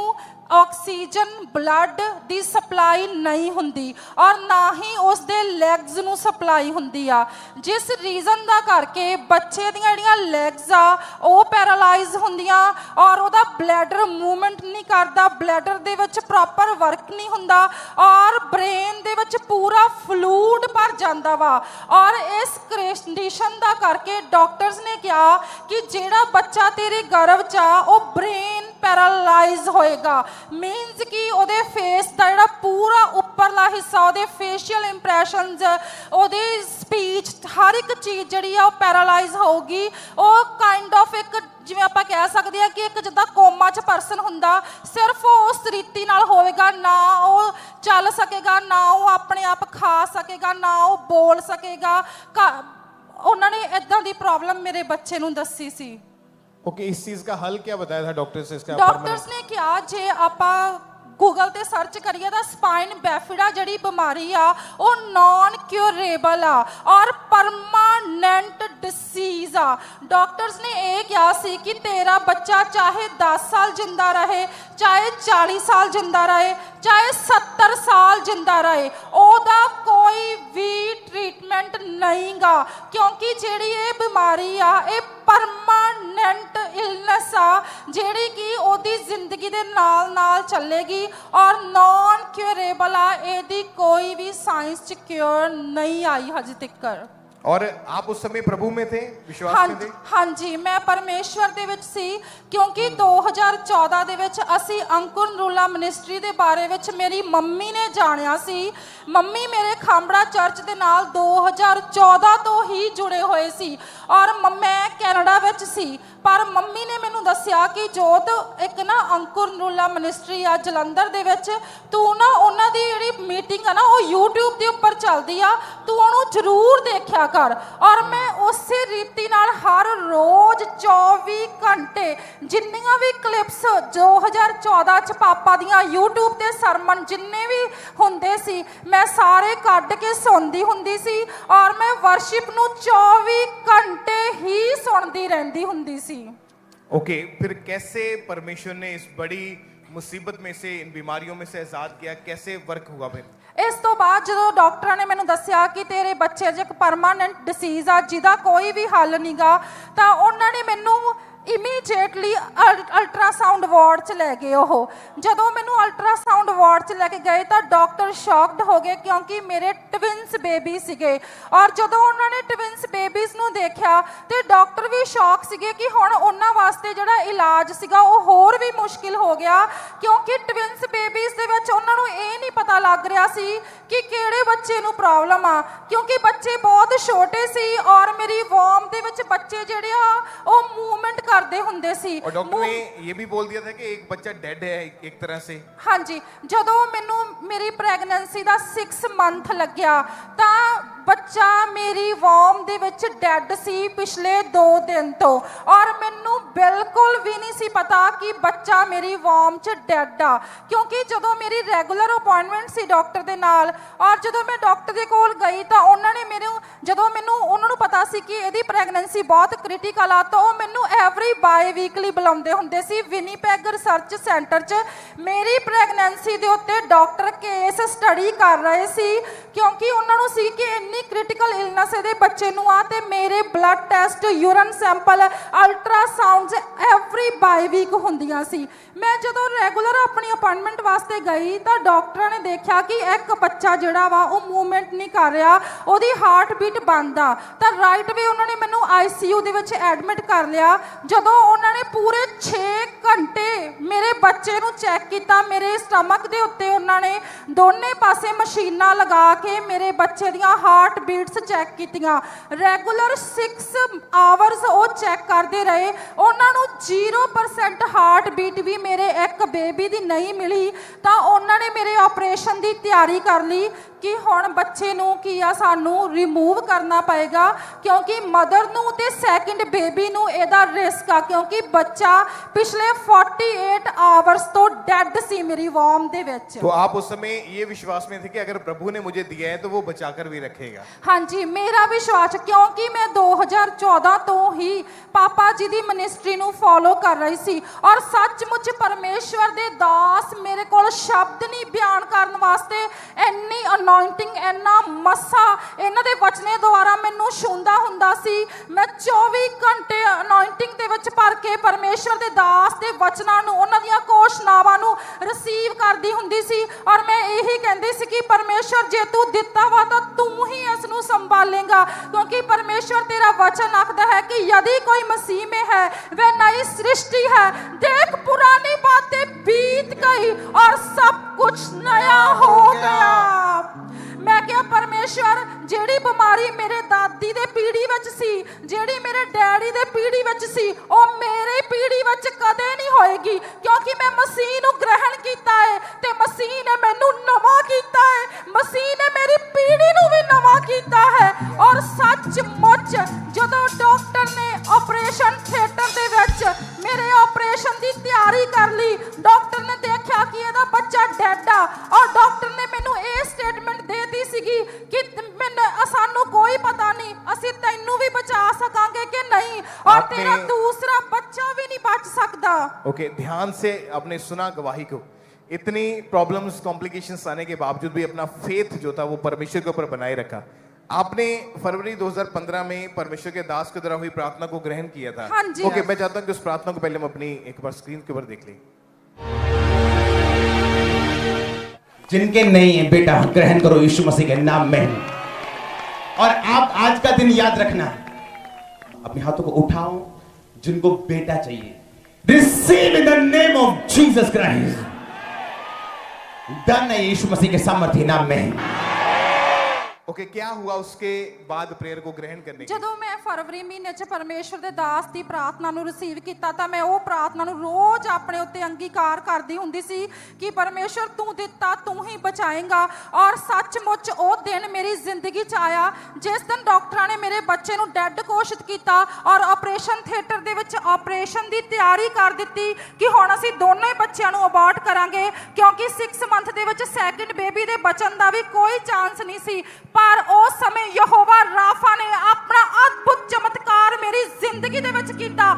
ਆਕਸੀਜਨ ਬਲੱਡ ਦੀ ਸਪਲਾਈ ਨਹੀਂ ਹੁੰਦੀ ਔਰ ਨਾ ਹੀ ਉਸ ਦੇ ਲੈਗਸ ਨੂੰ ਸਪਲਾਈ ਹੁੰਦੀ ਆ। ਜਿਸ ਰੀਜ਼ਨ ਦਾ ਕਰਕੇ ਬੱਚੇ ਦੀਆਂ ਜਿਹੜੀਆਂ ਲੈਗਸ ਆ ਉਹ ਪੈਰਾਲਾਈਜ਼ ਹੁੰਦੀਆਂ ਔਰ ਉਹਦਾ ਬਲੈਡਰ ਮੂਵਮੈਂਟ ਨਹੀਂ ਕਰਦਾ, ਬਲੈਡਰ ਦੇ ਵਿੱਚ ਪ੍ਰੋਪਰ ਵਰਕ ਨਹੀਂ ਹੁੰਦਾ ਔਰ ਬ੍ਰੇਨ ਦੇ ਵਿੱਚ ਪੂਰਾ ਫਲੂਇਡ ਭਰ ਜਾਂਦਾ ਵਾ। ਔਰ ਇਸ ਕੰਡੀਸ਼ਨ ਦਾ ਕਰਕੇ ਡਾਕਟਰਸ ਨੇ ਕਿਹਾ ਕਿ ਜਿਹੜਾ ਬੱਚਾ ਤੇਰੇ ਗਰਭ 'ਚ ਆ ਉਹ ਬ੍ਰੇਨ ਪੈਰਾਲਾਈਜ਼ ਹੋਏਗਾ। ਮੀਨਸ ਕਿ ਉਹਦੇ ਫੇਸ ਦਾ ਜਿਹੜਾ ਪੂਰਾ ਉੱਪਰਲਾ ਹਿੱਸਾ, ਉਹਦੇ ਫੇਸ਼ੀਅਲ ਇੰਪ੍ਰੈਸ਼ਨਸ, ਉਹਦੇ ਸਪੀਚ, ਹਰ ਇੱਕ ਚੀਜ਼ ਜਿਹੜੀ ਆ ਉਹ ਪੈਰਾਲਾਈਜ਼ ਹੋਊਗੀ। ਉਹ ਕਾਈਂਡ ਆਫ ਇੱਕ, ਜਿਵੇਂ ਆਪਾਂ ਕਹਿ ਸਕਦੇ ਹਾਂ ਕਿ ਇੱਕ ਜਿੱਦਾਂ ਕੋਮਾ 'ਚ ਪਰਸਨ ਹੁੰਦਾ, ਸਿਰਫ ਉਹ ਉਸ ਰੀਤੀ ਨਾਲ ਹੋਵੇਗਾ, ਨਾ ਉਹ ਚੱਲ ਸਕੇਗਾ, ਨਾ ਉਹ ਆਪਣੇ ਆਪ ਖਾ ਸਕੇਗਾ, ਨਾ ਉਹ ਬੋਲ ਸਕੇਗਾ। ਉਹਨਾਂ ਨੇ ਇਦਾਂ ਦੀ ਪ੍ਰੋਬਲਮ ਮੇਰੇ ਬੱਚੇ ਨੂੰ ਦੱਸੀ ਸੀ। ओके, इस चीज का हल क्या बताया था डॉक्टर से? इसका डॉक्टर्स ने क्या जे ਆਪਾਂ ਗੂਗਲ ਤੇ ਸਰਚ ਕਰੀਏ ਤਾਂ ਸਪਾਈਨ ਬੈਫਿਡਾ ਜਿਹੜੀ ਬਿਮਾਰੀ ਆ ਉਹ ਨਾਨ ਕਿਉਰੇਬਲ ਆ ਔਰ ਪਰਮਾਨੈਂਟ ਡਿਸੀਜ਼ ਆ। ਡਾਕਟਰਸ ਨੇ ਇਹ ਕਿਹਾ ਸੀ ਕਿ ਤੇਰਾ ਬੱਚਾ ਚਾਹੇ 10 ਸਾਲ ਜਿੰਦਾ ਰਹੇ, ਚਾਹੇ 40 ਸਾਲ ਜਿੰਦਾ ਰਹੇ, ਚਾਹੇ 70 ਸਾਲ ਜਿੰਦਾ ਰਹੇ, ਉਹਦਾ ਕੋਈ ਵੀ ਟ੍ਰੀਟਮੈਂਟ ਨਹੀਂਗਾ, ਕਿਉਂਕਿ ਜਿਹੜੀ ਇਹ ਬਿਮਾਰੀ ਆ ਇਹ ਪਰਮਾਨੈਂਟ ਇਲਨੈਸ ਆ ਜਿਹੜੀ ਕਿ ਉਹਦੀ ਜ਼ਿੰਦਗੀ ਦੇ ਨਾਲ ਨਾਲ ਚੱਲੇਗੀ और नॉन क्योरेबल आ। ਇਹਦੀ ਕੋਈ ਵੀ ਸਾਇੰਸ ਚ क्योर नहीं आई हजे तक। और आप उस समय प्रभु में थे, विश्वास में थे? हाँ जी, मैं परमेश्वर ਦੇ ਵਿੱਚ ਸੀ ਕਿਉਂਕਿ 2014 ਦੇ ਵਿੱਚ ਅਸੀਂ ਅੰकुर नरूला ਮਿਨਿਸਟਰੀ ਦੇ ਬਾਰੇ ਵਿੱਚ ਮੇਰੀ ਮੰਮੀ ਨੇ ਜਾਣਿਆ ਸੀ। ਮੰਮੀ ਮੇਰੇ ਖਾਂਬੜਾ ਚਰਚ ਦੇ ਨਾਲ 2014 ਤੋਂ ਹੀ ਜੁੜੇ ਹੋਏ ਸੀ ਔਰ ਮੈਂ ਕੈਨੇਡਾ ਵਿੱਚ ਸੀ। ਪਰ ਮੰਮੀ ਨੇ ਮੈਨੂੰ ਦੱਸਿਆ ਕਿ ਜੋਤ ਇੱਕ ਨਾ ਅੰकुर नरूला ਮਿਨਿਸਟਰੀ ਆ ਜਲੰਧਰ ਦੇ ਵਿੱਚ, ਤੂੰ ਨਾ ਉਹਨਾਂ ਦੀ ਜਿਹੜੀ ਮੀਟਿੰਗ ਆ ਨਾ ਉਹ YouTube ਦੇ ਉੱਪਰ ਚੱਲਦੀ ਆ, ਤੂੰ ਉਹਨੂੰ ਜ਼ਰੂਰ ਦੇਖਿਆ ਕਰ। ਔਰ ਮੈਂ ਉਸੇ ਰੀਤੀ ਨਾਲ ਹਰ ਰੋਜ਼ 24 ਘੰਟੇ ਜਿੰਨੀਆਂ ਵੀ ਕਲਿੱਪਸ 2014 ਚ ਪਾਪਾ ਦੀਆਂ YouTube ਤੇ ਸਰਮਨ ਜਿੰਨੇ ਵੀ ਹੁੰਦੇ ਸੀ ਮੈਂ ਸਾਰੇ ਕੱਢ ਕੇ ਸੁਣਦੀ ਹੁੰਦੀ ਸੀ ਔਰ ਮੈਂ ਵਰਸ਼ਿਪ ਨੂੰ 24 ਘੰਟੇ ਹੀ ਸੁਣਦੀ ਰਹਿੰਦੀ ਹੁੰਦੀ ਸੀ। ओके, फिर कैसे परमेश्वर ने इस बड़ी मुसीबत में से, इन बीमारियों में से आजाद किया, कैसे वर्क हुआ फिर? ਇਸ ਤੋਂ ਬਾਅਦ ਜਦੋਂ ਡਾਕਟਰਾਂ ਨੇ ਮੈਨੂੰ ਦੱਸਿਆ ਕਿ ਤੇਰੇ ਬੱਚੇ 'ਚ ਇੱਕ ਪਰਮਾਨੈਂਟ ਡਿਸੀਜ਼ ਆ ਜਿਹਦਾ ਕੋਈ ਵੀ ਹੱਲ ਨਹੀਂਗਾ, ਤਾਂ ਉਹਨਾਂ ਨੇ ਮੈਨੂੰ ਇਮੀਡੀਏਟਲੀ ਅਲਟਰਾਸਾਊਂਡ ਵਾਰਡ 'ਚ ਲੈ ਗਏ। ਉਹ ਜਦੋਂ ਮੈਨੂੰ ਅਲਟਰਾਸਾਊਂਡ ਵਾਰਡ 'ਚ ਲੈ ਕੇ ਗਏ ਤਾਂ ਡਾਕਟਰ ਸ਼ੌਕਡ ਹੋ ਗਏ ਕਿਉਂਕਿ ਮੇਰੇ ਟਵਿੰਸ ਬੇਬੀ ਸੀਗੇ ਔਰ ਜਦੋਂ ਉਹਨਾਂ ਨੇ ਟਵਿੰਸ ਬੇਬੀਜ਼ ਨੂੰ ਦੇਖਿਆ ਤੇ ਡਾਕਟਰ ਵੀ ਸ਼ੌਕ ਸੀਗੇ ਕਿ ਹੁਣ ਉਹਨਾਂ ਵਾਸਤੇ ਜਿਹੜਾ ਇਲਾਜ ਸੀਗਾ ਉਹ ਹੋਰ ਵੀ ਮੁਸ਼ਕਿਲ ਹੋ ਗਿਆ ਕਿਉਂਕਿ ਟਵਿੰਸ ਬੇਬੀਜ਼ ਦੇ ਵਿੱਚ ਉਹਨਾਂ ਨੂੰ ਇਹ ਨਹੀਂ ਪਤਾ ਲੱਗ ਰਿਹਾ ਸੀ ਕਿ ਕਿਹੜੇ ਬੱਚੇ ਨੂੰ ਪ੍ਰੋਬਲਮ ਆ ਕਿਉਂਕਿ ਬੱਚੇ ਬਹੁਤ ਛੋਟੇ ਸੀ ਔਰ ਮੇਰੀ ਵਾਰਮ ਦੇ ਵਿੱਚ ਬੱਚੇ ਜਿਹੜੇ ਆ ਉਹ ਮੂਵਮੈਂਟ ਕਰਦੇ ਹੁੰਦੇ ਸੀ। और डॉक्टर ने ये भी बोल दिया था कि एक बच्चा डेड है एक तरह से। हाँ जी, ਜਦੋਂ ਮੈਨੂੰ ਮੇਰੀ ਪ੍ਰੈਗਨੈਂਸੀ ਦਾ 6 ਮੰਥ ਲੱਗਿਆ ਤਾਂ ਬੱਚਾ ਮੇਰੀ ਵੋਮ ਦੇ ਵਿੱਚ ਡੈਡ ਸੀ ਪਿਛਲੇ 2 ਦਿਨ ਤੋਂ, ਔਰ ਮੈਨੂੰ ਬਿਲਕੁਲ ਵੀ ਨਹੀਂ ਸੀ ਪਤਾ ਕਿ ਬੱਚਾ ਮੇਰੀ ਵੋਮ 'ਚ ਡੈਡ ਆ, ਕਿਉਂਕਿ ਜਦੋਂ ਮੇਰੀ ਰੈਗੂਲਰ ਅਪਾਇੰਟਮੈਂਟ ਸੀ ਡਾਕਟਰ ਦੇ ਨਾਲ, ਔਰ ਜਦੋਂ ਮੈਂ ਡਾਕਟਰ ਦੇ ਕੋਲ ਗਈ ਤਾਂ ਉਹਨਾਂ ਨੇ ਉਹਨਾਂ ਨੂੰ ਪਤਾ ਸੀ ਕਿ ਇਹਦੀ ਪ੍ਰੈਗਨੈਂਸੀ ਬਹੁਤ ਕ੍ਰਿਟੀਕਲ ਆ, ਤਾਂ ਉਹ ਮੈਨੂੰ ਐਵਰੀ ਬਾਈ ਵੀਕਲੀ ਬੁਲਾਉਂਦੇ ਹੁੰਦੇ ਸੀ ਵਿਨੀਪੈਗ ਰਿਸਰਚ ਸੈਂਟਰ 'ਚ। ਮੇਰੀ ਪ੍ਰੈਗਨੈਂਸੀ ਦੇ ਉੱਤੇ ਡਾਕਟਰ ਕੇਸ ਸਟੱਡੀ ਕਰ ਰਹੇ ਸੀ, ਕਿਉਂਕਿ ਉਹਨਾਂ ਨੂੰ ਸੀ ਕਿ ਇੰਨੀ ਕ੍ਰਿਟੀਕਲ ਇਲਨੈਸ ਇਹਦੇ ਬੱਚੇ ਨੂੰ ਆ, ਤੇ ਮੇਰੇ blood test, urine sample, ultrasounds every bi week ਹੁੰਦੀਆਂ ਸੀ। ਮੈਂ ਜਦੋਂ ਰੈਗੂਲਰ ਆਪਣੀ ਅਪਾਇੰਟਮੈਂਟ ਵਾਸਤੇ ਗਈ ਤਾਂ ਡਾਕਟਰਾਂ ਨੇ ਦੇਖਿਆ ਕਿ ਇੱਕ ਬੱਚਾ ਜਿਹੜਾ ਵਾ ਉਹ ਮੂਵਮੈਂਟ ਨਹੀਂ ਕਰ ਰਿਹਾ, ਉਹਦੀ ਹਾਰਟ ਬੀਟ ਬੰਦ ਆ, ਤਾਂ ਰਾਈਟ ਵੇ ਉਹਨਾਂ ਨੇ ਮੈਨੂੰ ICU ਦੇ ਵਿੱਚ ਐਡਮਿਟ ਕਰ ਲਿਆ। ਜਦੋਂ ਉਹਨਾਂ ਨੇ ਪੂਰੇ 6 ਘੰਟੇ ਮੇਰੇ ਬੱਚੇ ਨੂੰ ਚੈੱਕ ਕੀਤਾ, ਮੇਰੇ ਸਟਮਕ ਦੇ ਉੱਤੇ ਉਹਨਾਂ ਨੇ ਦੋਨੇ ਪਾਸੇ ਮਸ਼ੀਨਾਂ ਲਗਾ ਕੇ ਮੇਰੇ ਬੱਚੇ ਦੀਆਂ ਹਾਰਟ ਬੀਟਸ ਚੈੱਕ ਕੀਤੀਆਂ। ਰੈਗੂਲਰ 6 ਆਵਰਸ ਉਹ ਚੈੱਕ ਕਰਦੇ ਰਹੇ, ਉਹਨਾਂ ਨੂੰ 0% ਹਾਰਟ ਬੀਟ ਵੀ ਮੇਰੇ ਇੱਕ ਬੇਬੀ ਦੀ ਨਹੀਂ ਮਿਲੀ। ਤਾਂ ਉਹਨਾਂ ਨੇ ਮੇਰੇ ਆਪਰੇਸ਼ਨ ਦੀ ਤਿਆਰੀ ਕਰ ਲਈ ਕਿ ਹੁਣ ਬੱਚੇ ਨੂੰ ਕੀ ਆ ਸਾਨੂੰ ਰਿਮੂਵ ਕਰਨਾ ਪਏਗਾ, ਕਿਉਂਕਿ ਮਦਰ ਨੂੰ ਤੇ ਸੈਕਿੰਡ ਬੇਬੀ ਨੂੰ ਇਹਦਾ ਰਿਸਕ ਆ, ਕਿਉਂਕਿ ਬੱਚਾ ਪਿਛਲੇ 48 ਆਵਰਸ ਤੋਂ ਡੈਡ ਸੀ ਮੇਰੀ ਵੋਮ ਦੇ ਵਿੱਚ। तो आप उस समय ये विश्वास में थे कि अगर प्रभु ने मुझे दिया है तो वो बचाकर भी रखेगा। ਹਾਂਜੀ, ਮੇਰਾ ਵਿਸ਼ਵਾਸ, ਕਿਉਂਕਿ ਮੈਂ 2014 ਤੋਂ ਹੀ ਪਾਪਾ ਜੀ ਦੀ ਮਿਨਿਸਟਰੀ ਨੂੰ ਫੋਲੋ ਕਰ ਰਹੀ ਸੀ, ਔਰ ਸੱਚਮੁੱਚ ਪਰਮੇਸ਼ਵਰ ਦੇ ਦਾਸ ਮੇਰੇ ਕੋਲ ਸ਼ਬਦ ਨਹੀਂ ਬਿਆਨ ਕਰਨ ਵਾਸਤੇ, ਇੰਨੀ ਅਨੋਇੰਟਿੰਗ, ਇੰਨਾ ਮੱਸਾ ਇਹਨਾਂ ਦੇ ਵਚਨੇ ਦੁਆਰਾ ਮੈਨੂੰ ਛੂੰਦਾ ਹੁੰਦਾ ਸੀ। ਮੈਂ 24 ਘੰਟੇ ਅਨੋਇੰਟਿੰਗ ਦੇ ਵਿੱਚ ਭਰ ਕੇ ਪਰਮੇਸ਼ਵਰ ਦੇ ਦਾਸ ਦੇ ਵਚਨਾਂ ਨੂੰ, ਉਹਨਾਂ ਦੀਆਂ ਘੋਸ਼ਣਾਵਾਂ ਨੂੰ ਰਿਸੀਵ ਕਰਦੀ ਹੁੰਦੀ ਸੀ, ਔਰ ਮੈਂ ਇਹੀ ਕਹਿੰਦੀ ਸੀ ਕਿ ਪਰਮੇਸ਼ਵਰ ਜੇ ਤੂੰ ਦਿੱਤਾ ਵਾ ਤਾਂ ਤੂੰ ਹੀ ਇਸ ਨੂੰ ਸੰਭਾਲੇਗਾ, ਕਿਉਂਕਿ ਪਰਮੇਸ਼ਵਰ तेरा वचन आखता है कि यदि कोई मसीह में है वह नई सृष्टि है, देख पुरानी बातें बीत गई और सब कुछ नया हो गया। मैं क्या परमेश्वर ਜਿਹੜੀ ਬਿਮਾਰੀ ਮੇਰੇ ਦਾਦੀ ਦੇ ਪੀੜੀ ਵਿੱਚ ਸੀ, ਜਿਹੜੀ ਮੇਰੇ ਡੈਡੀ ਦੇ ਪੀੜੀ ਵਿੱਚ ਸੀ, ਉਹ ਮੇਰੇ ਪੀੜੀ ਵਿੱਚ ਕਦੇ ਨਹੀਂ ਹੋਏਗੀ, ਕਿਉਂਕਿ ਮੈਂ ਮਸੀਹ ਨੂੰ ਗ੍ਰਹਿਣ ਕੀਤਾ ਹੈ ਤੇ ਮਸੀਹ ਨੇ ਮੈਨੂੰ ਨਵਾਂ ਕੀਤਾ ਹੈ, ਮਸੀਹ ਨੇ ਮੇਰੀ ਪੀੜੀ ਨੂੰ ਵੀ ਨਵਾਂ ਕੀਤਾ ਹੈ। ਔਰ ਸੱਚਮੁੱਚ ਜਦੋਂ ਡਾਕਟਰ ਨੇ ਆਪਰੇਸ਼ਨ ਥੀਏਟਰ ਦੇ ਵਿੱਚ ਮੇਰੇ ਆਪਰੇਸ਼ਨ ਦੀ ਤਿਆਰੀ ਕਰ ਲਈ, ਡਾਕਟਰ ਨੇ ਦੇਖਿਆ ਕਿ ਇਹਦਾ ਬੱਚਾ ਡੈਡ ਆ, ਔਰ ਡਾਕਟਰ ਨੇ ਮੈਨੂੰ ਇਹ ਸਟੇਟਮੈਂਟ ਦੇਤੀ ਸੀਗੀ ਕਿ ਸਾਨੂੰ ਕੋਈ ਪਤਾ ਨਹੀਂ ਅਸੀਂ ਤੈਨੂੰ ਵੀ ਬਚਾ ਸਕਾਂਗੇ ਕਿ ਨਹੀਂ, ਔਰ ਤੇਰਾ दूसरा बच्चा भी नहीं बच सकता। ओके, ध्यान से आपने सुना गवाही को। इतनी प्रॉब्लम्स, कॉम्प्लिकेशंस आने के बावजूद भी अपना फेथ जो था वो परमेश्वर के ऊपर बनाए रखा। आपने फरवरी 2015 में परमेश्वर के दास के द्वारा हुई प्रार्थना को ग्रहण किया था। हाँ जी। ओके, मैं चाहता हूं कि उस प्रार्थना को पहले हम अपनी एक बार स्क्रीन के ऊपर देख लें। जिनके नहीं है बेटा ग्रहण करो यीशु मसीह के नाम में। और आप आज का दिन याद रखना, अपने हाथों को उठाओ, जिनको बेटा चाहिए receive in the name of Jesus Christ. Done है यीशु मसीह के सामर्थ्य नाम में। ओके, क्या हुआ उसके बाद प्रेयर को ग्रहण करने के? ਜਦੋਂ ਮੈਂ ਫਰਵਰੀ ਮਹੀਨੇ 'ਚ ਪਰਮੇਸ਼ਵਰ ਦੇ ਦਾਸ ਦੀ ਪ੍ਰਾਰਥਨਾ ਨੂੰ ਰਿਸੀਵ ਕੀਤਾ ਤਾਂ ਮੈਂ ਉਹ ਪ੍ਰਾਰਥਨਾ ਨੂੰ ਰੋਜ਼ ਆਪਣੇ ਉੱਤੇ ਅੰਗੀਕਾਰ ਕਰਦੀ ਹੁੰਦੀ ਸੀ ਕਿ ਪਰਮੇਸ਼ਵਰ ਤੂੰ ਦਿੱਤਾ ਤੂੰ ਹੀ ਬਚਾਏਂਗਾ। ਔਰ ਸੱਚਮੁੱਚ ਉਹ ਦਿਨ ਮੇਰੀ ਜ਼ਿੰਦਗੀ 'ਚ ਆਇਆ ਜਿਸ ਦਿਨ ਡਾਕਟਰਾਂ ਨੇ ਮੇਰੇ ਬੱਚੇ ਨੂੰ ਡੈਡ ਘੋਸ਼ਿਤ ਕੀਤਾ, ਔਰ ਆਪਰੇਸ਼ਨ ਥੀਏਟਰ ਦੇ ਵਿੱਚ ਆਪਰੇਸ਼ਨ ਦੀ ਤਿਆਰੀ ਕਰ ਦਿੱਤੀ ਕਿ ਹੁਣ ਅਸੀਂ ਦੋਨੋਂ ਹੀ ਬੱਚਿਆਂ ਨੂੰ ਅਬਾਰਟ ਕਰਾਂਗੇ, ਕਿਉਂਕਿ 6 ਮੰਥ ਦੇ ਵਿੱਚ ਸੈਕਿੰਡ ਬੇਬੀ ਦੇ ਬਚਣ ਦਾ ਵੀ ਕੋਈ ਚਾਂਸ ਨਹੀਂ ਸੀ। ਪਰ ਉਸ ਸਮੇਂ ਯਹੋਵਾ ਰਾਫਾ ਨੇ ਆਪਣਾ ਅਦਭੁਤ ਚਮਤਕਾਰ ਮੇਰੀ ਜ਼ਿੰਦਗੀ ਦੇ ਵਿੱਚ ਕੀਤਾ।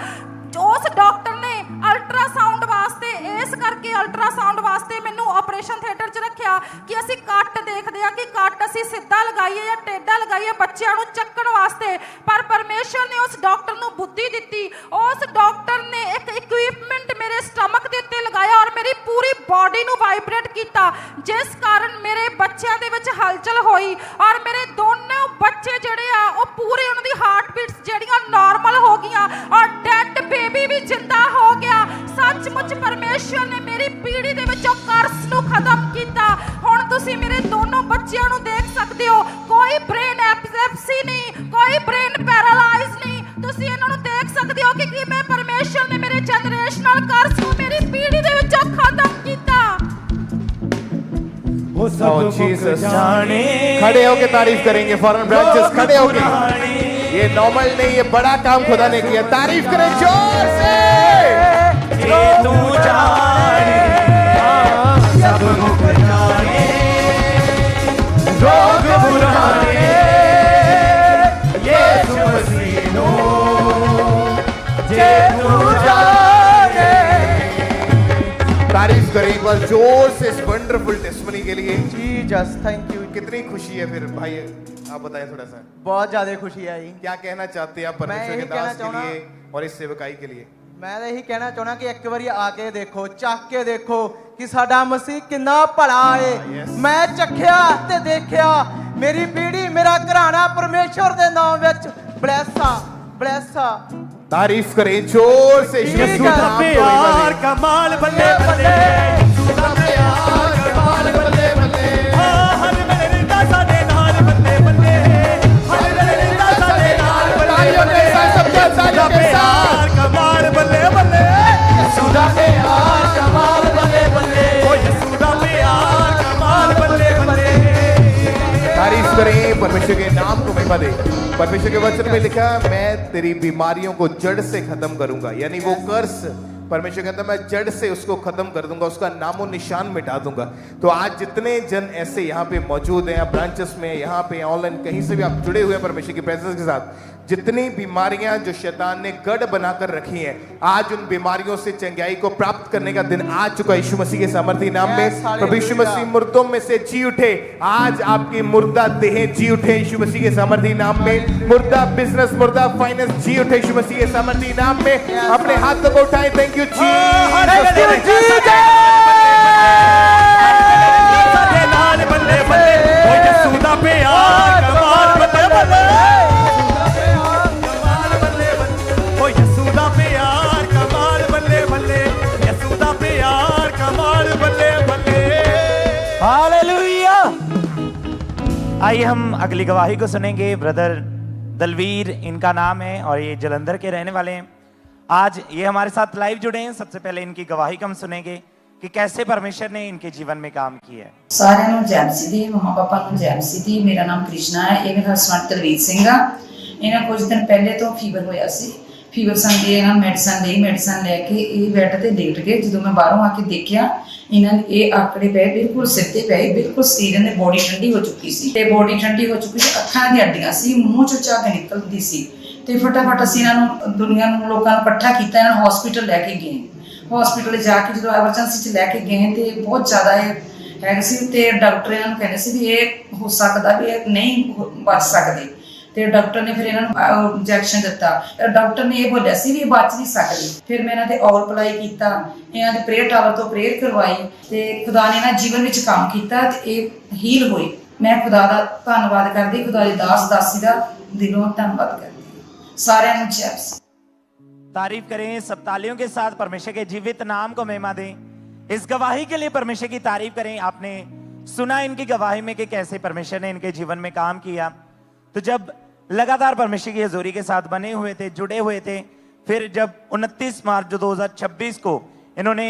ਉਸ ਡਾਕਟਰ ਨੇ ਅਲਟਰਾਸਾਊਂਡ ਵਾਸਤੇ, ਇਸ ਕਰਕੇ ਅਲਟਰਾਸਾਊਂਡ ਵਾਸਤੇ ਮੈਨੂੰ ਆਪਰੇਸ਼ਨ ਥੀਏਟਰ 'ਚ ਰੱਖਿਆ ਕਿ ਅਸੀਂ ਕੱਟ ਦੇਖਦੇ ਹਾਂ ਕਿ ਕੱਟ ਅਸੀਂ ਸਿੱਧਾ ਲਗਾਈਏ ਜਾਂ ਟੇਢਾ ਲਗਾਈਏ ਬੱਚਿਆਂ ਨੂੰ ਚੱਕਣ ਵਾਸਤੇ। ਪਰ ਪਰਮੇਸ਼ਵਰ ਨੇ ਉਸ ਡਾਕਟਰ ਨੂੰ ਬੁੱਧੀ ਦਿੱਤੀ। ਉਸ ਡਾਕਟਰ ਨੇ ਇੱਕ ਇਕਵਿਪਮੈਂਟ ਮੇਰੇ ਸਟਮਕ ਦੇ ਉੱਤੇ ਲਗਾਇਆ ਔਰ ਮੇਰੀ ਪੂਰੀ ਬਾਡੀ ਨੂੰ ਵਾਈਬ੍ਰੇਟ ਕੀਤਾ, ਜਿਸ ਕਾਰਨ ਮੇਰੇ ਬੱਚਿਆਂ ਦੇ ਵਿੱਚ ਹਲਚਲ ਹੋਈ ਔਰ ਮੇਰੇ ਦੋਨੋਂ ਬੱਚੇ ਜਿਹੜੇ ਆ ਉਹ ਪੂਰੇ ਉਹਨਾਂ ਦੀ ਹਾਰਟ ਬੀਟਸ ਜਿਹੜੀਆਂ ਨਾਰਮਲ ਹੋ ਗਈਆਂ ਔਰ ਡੈਡ ਬੇਬੀ ਵੀ ਜਿੰਦਾ ਹੋ ਗਿਆ। ਸੱਚਮੁੱਚ ਪਰਮੇਸ਼ਵਰ ਨੇ ਮੇਰੀ ਪੀੜੀ ਦੇ ਵਿੱਚੋਂ ਕਰਸ ਨੂੰ ਖਤਮ ਕੀਤਾ। ਹੁਣ ਤੁਸੀਂ ਮੇਰੇ ਦੋਨੋਂ ਬੱਚਿਆਂ ਨੂੰ ਦੇਖ ਸਕਦੇ ਹੋ, ਕੋਈ ਬ੍ਰੇਨ ਐਪਿਲੈਪਸੀ ਨਹੀਂ, ਕੋਈ ਬ੍ਰੇਨ ਪੈਰਾਲਾਈਜ਼ ਨਹੀਂ। ਤੁਸੀਂ ਇਹਨਾਂ ਨੂੰ ਦੇਖ ਸਕਦੇ ਹੋ ਕਿ ਕਿਵੇਂ ਪਰਮੇਸ਼ਵਰ ਨੇ ਮੇਰੇ ਜਨਰੇਸ਼ਨਲ ਕਰਸ ਨੂੰ ਮੇਰੀ ਪੀੜੀ ਦੇ ਵਿੱਚੋਂ ਖਤਮ ਕੀਤਾ। जीसस, खड़े होके तारीफ करेंगे फॉरेन ब्रांचेस, खड़े होके। ये नॉर्मल नहीं, ये बड़ा काम खुदा ने किया। तारीफ करें जोर से। तू जाने सब रुक जाने, रोग बुराने यीशु मसीह नो, जे तू जाने। तारीफ करें एक बार जोर से इस वंडरफुल टेस्टिमनी के लिए। Jesus thank you. कितनी खुशी है फिर भाई, आप बताएं थोड़ा सा। बहुत ज्यादा खुशी आई। क्या कहना चाहते हैं आप परमेश्वर के दास के लिए और इस सेवकाई के लिए? मैं तो यही कहना चाहना कि एक बार आके देखो, चख के देखो कि साडा मसीह कितना भला है। मैं चखिया ते देखिया, मेरी पीढ़ी मेरा घराना परमेश्वर दे नाम विच ब्लेसा ब्लेसा। तारीफ करें जोर से। यीशु का प्यार कमाल बल्ले बल्ले, यीशु का प्यार कमाल बल्ले बल्ले, हर मेरे दासा दे नाल बल्ले बल्ले, हर मेरे दासा दे नाल बल्ले बल्ले, यीशु का प्यार कमाल बल्ले बल्ले, यीशु का प्यार कमाल बल्ले बल्ले, ओ यीशु का प्यार कमाल बल्ले बल्ले। तारीफ करें, परमेश्वर के नाम को महिमा दे। परमेश्वर के वचन में लिखा, मैं तेरी बीमारियों को जड़ से खत्म करूंगा। यानी वो कर्स परमेश्वर कहता है मैं जड़ से उसको खत्म कर दूंगा, उसका नामो निशान मिटा दूंगा। तो आज जितने जन ऐसे यहाँ पे मौजूद हैं, ब्रांचेस में, यहाँ पे ऑनलाइन, कहीं से भी आप जुड़े हुए हैं परमेश्वर की प्रेजेंस के साथ, जितनी बीमारियां जो शैतान ने गढ़ बनाकर रखी हैं, आज उन बीमारियों से चंगाई को प्राप्त करने का दिन आ चुका है यीशु मसीह के सामर्थी नाम में। प्रभु यीशु मसीह मुर्दों में से जी उठे। आज आपकी मुर्दा देहें जी उठे यीशु मसीह के सामर्थी नाम में। मुर्दा बिजनेस, मुर्दा फाइनेंस जी उठे यीशु मसीह के सामर्थी नाम में। अपने हाथों को उठाएं। Thank you hallelujah. आइए हम अगली गवाही को सुनेंगे। ब्रदर दलवीर इनका नाम है और ये जलंधर के रहने वाले हैं। आज ये हमारे साथ लाइव जुड़े हैं। सबसे पहले इनकी गवाही को हम सुनेंगे कि कैसे परमेश्वर ने इनके जीवन में काम किया है। सारे ਨੂੰ ਜੈ ਮਸੀਹ ਦੀ, ਮਮਾ ਪਾਪਾ ਨੂੰ ਜੈ ਮਸੀਹ ਦੀ। ਮੇਰਾ ਨਾਮ ਕ੍ਰਿਸ਼ਨਾ ਹੈ, ਇਹ ਮੇਰਾ ਹਸਬੰਡ ਦਲਵੀਰ ਸਿੰਘ ਆ। ਇਹਨਾਂ ਕੁਝ ਦਿਨ ਪਹਿਲੇ ਤੋਂ ਫੀਵਰ ਹੋਇਆ ਸੀ। ਫੀਵਰ ਸੰਦੇ ਇਹਨਾਂ ਮੈਡੀਸਨ ਲਈ, ਮੈਡੀਸਨ ਲੈ ਕੇ ਇਹ ਬੈੱਡ ਤੇ ਲੇਟ ਗਏ। ਜਦੋਂ ਮੈਂ ਬਾਹਰੋਂ ਆ ਕੇ ਦੇਖਿਆ, ਇਹਨਾਂ ਨੇ ਇਹ ਆਕੜੇ ਪਏ, ਬਿਲਕੁਲ ਸਿਰ ਤੇ ਪਏ, ਬਿਲਕੁਲ ਸਰੀਰ ਦੇ ਬੋਡੀ ਠੰਡੀ ਹੋ ਚੁੱਕੀ ਸੀ ਤੇ ਬੋਡੀ ਠੰਡੀ ਹੋ ਚੁੱਕੀ ਸੀ। ਅੱਖਾਂ ਦੀਆਂ ਹੱਡੀਆਂ ਸੀ, ਮੂੰਹ ਚੋਂ ਝੱਗ ਨਿਕਲਦੀ ਸੀ ਤੇ ਫਟਾਫਟ ਅਸੀਂ ਇਹਨਾਂ ਨੂੰ, ਦੁਨੀਆ ਨੂੰ, ਲੋਕਾਂ ਨੂੰ ਇਕੱਠਾ ਕੀਤਾ। ਇਹਨਾਂ ਨੂੰ ਹਸਪੀਟਲ ਲੈ ਕੇ ਗਏ। ਹਸਪੀਟਲ ਜਾ ਕੇ ਜਦੋਂ ਐਮਰਜੈਂਸੀ 'ਚ ਲੈ ਕੇ ਗਏ ਤੇ ਬਹੁਤ ਜ਼ਿਆਦਾ ਇਹ ਹੈਗਾ ਸੀ ਤੇ ਡਾਕਟਰ ਇਹਨਾਂ ਨੂੰ ਕਹਿੰਦੇ ਸੀ ਵੀ ਇਹ ਹੋ ਸਕਦਾ ਵੀ ਇਹ ਨਹੀਂ ਬਚ ਸਕਦੇ ਤੇ ਡਾਕਟਰ ਨੇ ਫਿਰ ਇਹਨਾਂ ਨੂੰ ਇੰਜੈਕਸ਼ਨ ਦਿੱਤਾ। ਡਾਕਟਰ ਨੇ ਇਹ ਬੋਲਿਆ ਸੀ ਵੀ ਇਹ ਬਚ ਨਹੀਂ ਸਕਦੇ। ਫਿਰ ਮੈਂ ਇਹਨਾਂ ਤੇ ਆਲ ਅਪਲਾਈ ਕੀਤਾ, ਇਹਨਾਂ ਦੇ ਪ੍ਰੇਅਰ ਟਾਵਰ ਤੋਂ ਪ੍ਰੇਅਰ ਕਰਵਾਈ ਤੇ ਖੁਦਾ ਨੇ ਇਹਨਾਂ ਜੀਵਨ ਵਿੱਚ ਕੰਮ ਕੀਤਾ ਤੇ ਇਹ ਹੀਲ ਹੋਏ। ਮੈਂ ਖੁਦਾ ਦਾ ਧੰਨਵਾਦ ਕਰਦੀ, ਖੁਦਾ ਦੇ ਦਾਸ ਦਾਸੀ ਦਾ ਦਿਲੋਂ ਧੰਨਵਾਦ ਕਰਦੀ। सारे तारीफ करें सब तालियों के साथ, परमेश्वर के जीवित नाम को महिमा दें। इस गवाही के लिए परमेश्वर की तारीफ करें। आपने सुना इनकी गवाही में कि कैसे परमेश्वर ने इनके जीवन में काम किया। तो जब लगातार परमेश्वर की हजूरी के साथ बने हुए थे, जुड़े हुए थे, फिर जब 29 मार्च 2026 को इन्होंने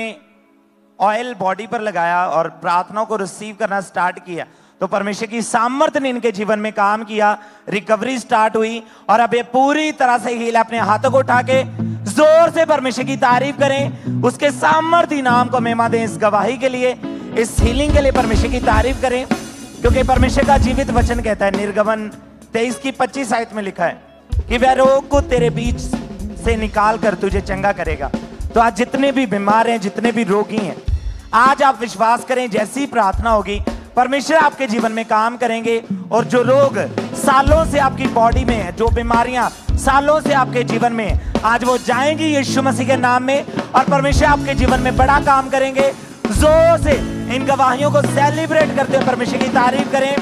ऑयल बॉडी पर लगाया और प्रार्थनाओं को रिसीव करना स्टार्ट किया, तो परमेश्वर की सामर्थ्य ने इनके जीवन में काम किया। रिकवरी स्टार्ट हुई और अब ये पूरी तरह से हील। अपने हाथों को उठा के जोर से परमेश्वर की तारीफ करें, उसके सामर्थ्य नाम को महिमा दें। इस गवाही के लिए, इस हीलिंग के लिए परमेश्वर की तारीफ करें, क्योंकि परमेश्वर का जीवित वचन कहता है, निर्गमन 23 की 25 आयत में लिखा है कि वह रोग को तेरे बीच से निकाल कर तुझे चंगा करेगा। तो आज जितने भी बीमार हैं, जितने भी रोगी हैं, आज आप विश्वास करें, जैसी प्रार्थना होगी परमेश्वर आपके जीवन में काम करेंगे। और जो रोग सालों से आपकी बॉडी में है, जो बीमारियां सालों से आपके जीवन में है, आज वो जाएंगी यीशु मसीह के नाम में और परमेश्वर आपके जीवन में बड़ा काम करेंगे। जोर से इन गवाहियों को सेलिब्रेट करते हुए परमेश्वर की तारीफ करें,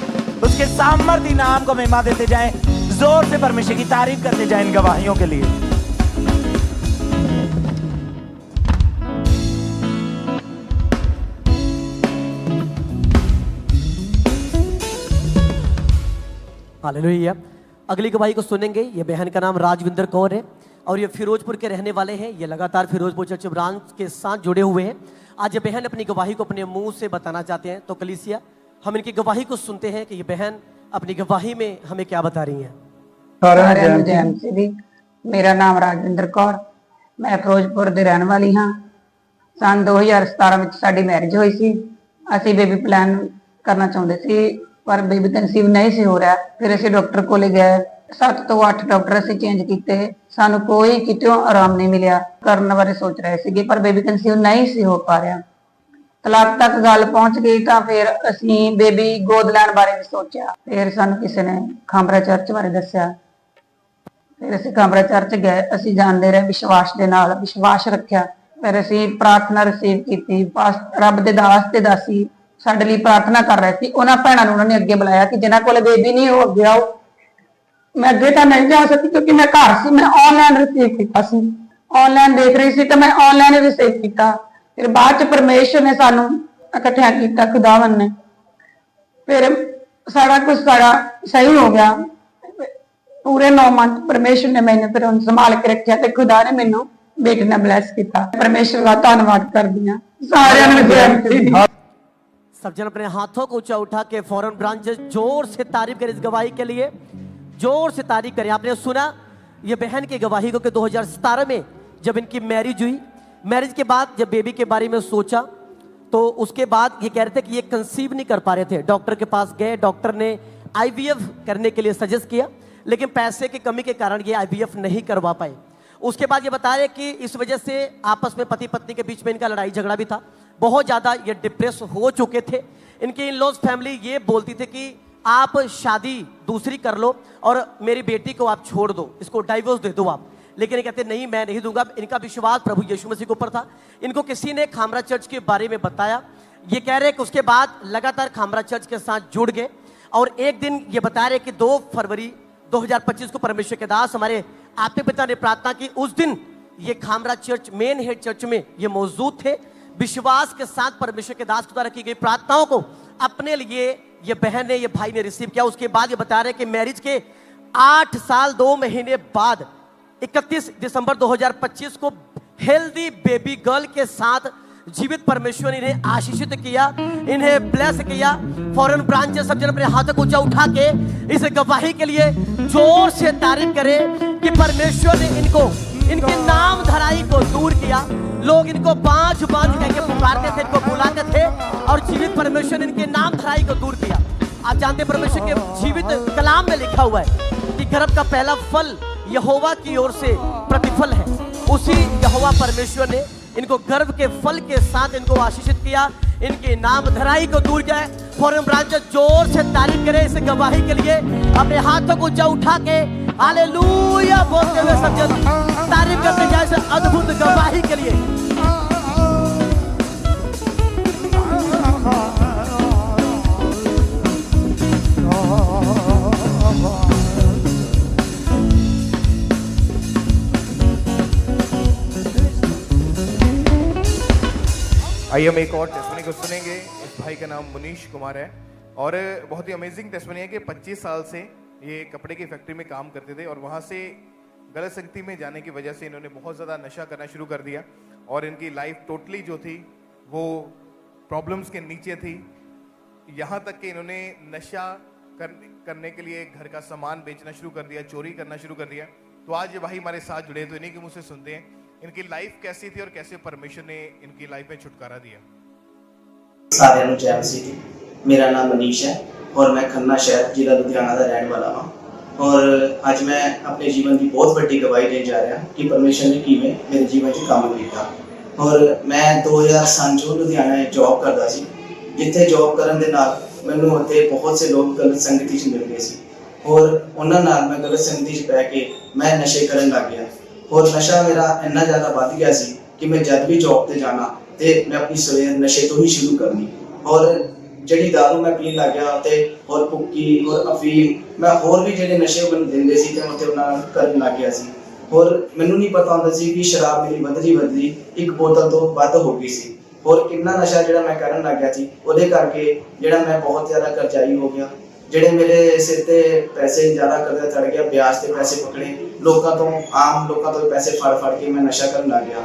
उसके सामर्थ्य नाम को महिमा देते जाएं। जोर से परमेश्वर की तारीफ करते जाएं इन गवाहियों के लिए। हालेलुया। अगली गवाही को सुनेंगे। ये बहन का नाम राजविंदर कौर है और ये फिरोजपुर के रहने वाले हैं। ये लगातार फिरोजपुर चर्च ब्रांच के साथ जुड़े हुए हैं। आज ये बहन अपनी गवाही को अपने मुंह से बताना चाहते हैं। तो कलीसिया हम इनकी गवाही को सुनते हैं कि ये बहन अपनी गवाही में हमें क्या बता रही हैं। ਸਾਰਿਆਂ ਨੂੰ ਜੈ ਮਸੀਹ ਦੀ। ਮੇਰਾ ਨਾਮ ਰਾਜਵਿੰਦਰ ਕੌਰ, ਮੈਂ ਫਿਰੋਜ਼ਪੁਰ ਦੀ ਰਹਿਣ ਵਾਲੀ ਹਾਂ। ਸਨ 2017 ਵਿੱਚ ਸਾਡੀ ਮੈਰਿਜ ਹੋਈ ਸੀ। ਅਸੀਂ ਬੇਬੀ ਪਲਾਨ ਕਰਨਾ ਚਾਹੁੰਦੇ ਸੀ ਪਰ ਬੇਬੀ ਕਨਸੀਵ ਨਹੀਂ ਸੀ ਹੋ ਰਿਹਾ। ਫਿਰ ਅਸੀਂ ਡਾਕਟਰ ਕੋਲੇ ਗਏ, 7 ਤੋਂ 8 ਡਾਕਟਰ ਅਸੀਂ ਚੇਂਜ ਕੀਤੇ, ਸਾਨੂੰ ਕੋਈ ਕਿਤੋਂ ਆਰਾਮ ਨਹੀਂ ਮਿਲਿਆ। ਕਰਨ ਬਾਰੇ ਸੋਚ ਰਹੇ ਸੀਗੇ ਪਰ ਬੇਬੀ ਕਨਸੀਵ ਨਹੀਂ ਸੀ ਹੋ ਪਾ ਰਿਹਾ। ਤਲਾਕ ਤੱਕ ਗੱਲ ਪਹੁੰਚ ਗਈ ਤਾਂ ਫਿਰ ਅਸੀਂ ਬੇਬੀ ਗੋਦ ਲੈਣ ਬਾਰੇ ਵੀ ਸੋਚਿਆ। ਫਿਰ ਸਾਨੂੰ ਕਿਸੇ ਨੇ ਖਾਂਬਰਾ ਚਰਚ ਬਾਰੇ ਦੱਸਿਆ। ਫਿਰ ਅਸੀਂ ਖਾਂਬਰਾ ਚਰਚ ਗਏ, ਅਸੀਂ ਜਾਂਦੇ ਰਹੇ ਵਿਸ਼ਵਾਸ ਦੇ ਨਾਲ, ਵਿਸ਼ਵਾਸ ਰੱਖਿਆ। ਫਿਰ ਅਸੀਂ ਪ੍ਰਾਰਥਨਾ ਰਿਸੀਵ ਕੀਤੀ। ਰੱਬ ਦੇ ਦਾਸ ਤੇ ਦਾਸੀ ਸਾਡੇ ਲਈ ਪ੍ਰਾਰਥਨਾ ਕਰ ਰਹੇ ਸੀ। ਉਹਨਾਂ ਭੈਣਾਂ ਨੂੰ ਉਹਨਾਂ ਨੇ ਅੱਗੇ ਬੁਲਾਇਆ ਕਿ ਜਿਨ੍ਹਾਂ ਕੋਲ ਬੇਬੀ ਨਹੀਂ ਉਹ ਅੱਗੇ ਆਓ। ਮੈਂ ਅੱਗੇ ਤਾਂ ਨਹੀਂ ਜਾ ਸਕਦੀ ਕਿਉਂਕਿ ਮੈਂ ਘਰ ਸੀ। ਮੈਂ ਆਨਲਾਈਨ ਰਿਸੀਵ ਕੀਤਾ ਸੀ, ਆਨਲਾਈਨ ਦੇਖ ਰਹੀ ਸੀ ਤਾਂ ਮੈਂ ਆਨਲਾਈਨ ਰਿਸੀਵ ਕੀਤਾ। ਫਿਰ ਬਾਅਦ ਚ ਪਰਮੇਸ਼ਰ ਨੇ ਸਾਨੂੰ ਇਕੱਠਿਆਂ ਕੀਤਾ, ਖੁਦਾਵੰਦ ਨੇ। ਫਿਰ ਸਾਰਾ ਕੁਝ ਸਾਡਾ ਸਹੀ ਹੋ ਗਿਆ। पूरे 9 मंथ परमेश्वर ने मैंने फिर संभाल के रखा ते खुदा ने मैनू बेटे ने ब्लेस किया। परमेश्वर का धन्यवाद करदी हां। सारियां नूं जय मसीह। सब जन अपने हाथों को ऊंचा उठा के फॉरेन ब्रांचेस जोर से तारीफ करें इस गवाही के लिए, जोर से तारीफ करें। आपने सुना ये बहन की गवाही को कि 2017 में जब इनकी मैरिज हुई, मैरिज के बाद जब बेबी के बारे में सोचा तो उसके बाद ये कह रहे थे कि ये कंसीव नहीं कर पा रहे थे। डॉक्टर के पास गए, डॉक्टर ने IVF करने के लिए सजेस्ट किया लेकिन पैसे की कमी के कारण ये IVF नहीं करवा पाए। उसके बाद ये बता रहे कि इस वजह से आपस में पति पत्नी के बीच में इनका लड़ाई झगड़ा भी था, बहुत ज़्यादा ये डिप्रेस हो चुके थे। इनकी इन लॉज फैमिली ये बोलती थी कि आप शादी दूसरी कर लो और मेरी बेटी को आप छोड़ दो, इसको डाइवोर्स दे दो आप। लेकिन ये कहते नहीं मैं नहीं दूंगा। इनका विश्वास प्रभु यीशु मसीह के ऊपर था। इनको किसी ने खामरा चर्च के बारे में बताया। ये कह रहे कि उसके बाद लगातार खामरा चर्च के साथ जुड़ गए और एक दिन ये बता रहे कि 2 फरवरी 2025 को परमेश्वर के दास हमारे आपके पिता ने प्रार्थना की। उस दिन ये Khamra church main head church में ये मौजूद थे। विश्वास के साथ परमेश्वर के दास द्वारा की गई प्रार्थनाओं को अपने लिए ये बहन ने, ये भाई ने रिसीव किया। उसके बाद ये बता रहे कि मैरिज के 8 साल 2 महीने बाद 31 दिसंबर 2025 को हेल्दी बेबी गर्ल के साथ जीवित परमेश्वर ने इन्हें आशीषित किया, इन्हें ब्लेस किया। फॉरेन ब्रांच सब जन अपने हाथों को ऊंचा उठा के इस गवाही के लिए जोर से तारीफ करें कि परमेश्वर ने इनको इनके नाम धराई को दूर किया। लोग इनको बांझ बांझ कह के पुकारते थे, इनको बुलाते थे और जीवित परमेश्वर ने इनके नाम धराई को दूर किया। आप जानते परमेश्वर के जीवित कलाम में लिखा हुआ है कि गर्भ का पहला फल यहोवा की ओर से प्रतिफल है। उसी यहोवा परमेश्वर ने इनको गर्भ के फल के साथ इनको आशीषित किया, इनके नाम धराई को दूर किया। फॉरेन ब्रांच जोर से तारीफ करें इस गवाही के लिए, अपने हाथों को ऊंचा उठा के हालेलुया बोलते हुए सब जन तारीफ करते जाए इस अद्भुत गवाही के लिए। आइए हम एक और टेस्टमनी को सुनेंगे। इस भाई का नाम मुनीश कुमार है और बहुत ही अमेजिंग टेस्टमनी है कि 25 साल से ये कपड़े की फैक्ट्री में काम करते थे और वहाँ से गलत संगति में जाने की वजह से इन्होंने बहुत ज़्यादा नशा करना शुरू कर दिया और इनकी लाइफ टोटली जो थी वो प्रॉब्लम्स के नीचे थी। यहाँ तक कि इन्होंने नशा करने के लिए घर का सामान बेचना शुरू कर दिया, चोरी करना शुरू कर दिया। तो आज ये भाई हमारे साथ जुड़े तो इन्हीं के मुँह से सुनते हैं इनकी लाइफ कैसी थी और कैसे परमेश्वर ने इनकी लाइफ में छुटकारा दिया। सारियां नूं जय मसीह दी। मेरा नाम मनीष है और मैं खन्ना शहर जिला लुधियाना का रहने वाला हाँ और आज मैं अपने जीवन की बहुत बड़ी गवाही देने जा रहा कि परमेश्वर ने किवें मेरे जीवन च काम किया। और मैं 2007 ਚ लुधियाना जॉब करता सी, जिथे जॉब करन दे नाल मैनूं उत्थे बहुत से लोग गलत संगति च मिल गए सी और उन्हां नाल मैं गलत संगति च पै के मैं नशे करन लग गया और नशा मेरा इन्ना ज़्यादा बढ़ गया सी कि मैं जब भी जॉब पे जाना तो मैं अपनी सवेर नशे तो ही शुरू करनी और जी दारू मैं पीन लग गया तो और भुक्की और अफीम मैं होर भी जो नशे बन देंगे सी तो मैं उन्होंने करन लग गया सी और मैनू नहीं पता होंदा सी कि शराब मेरी बदली एक बोतल तो वध हो गई सी और कितना नशा जो मैं करन लग गया सी उहदे करके जो मैं बहुत ज़्यादा करजाई हो गया। ਜਿਹੜੇ मेरे सिर ते पैसे ज़्यादा करदा चढ़ गया, ब्याज ते पैसे पकड़े लोगों तो आम लोगों तो पैसे फड़ के मैं नशा करन लग गया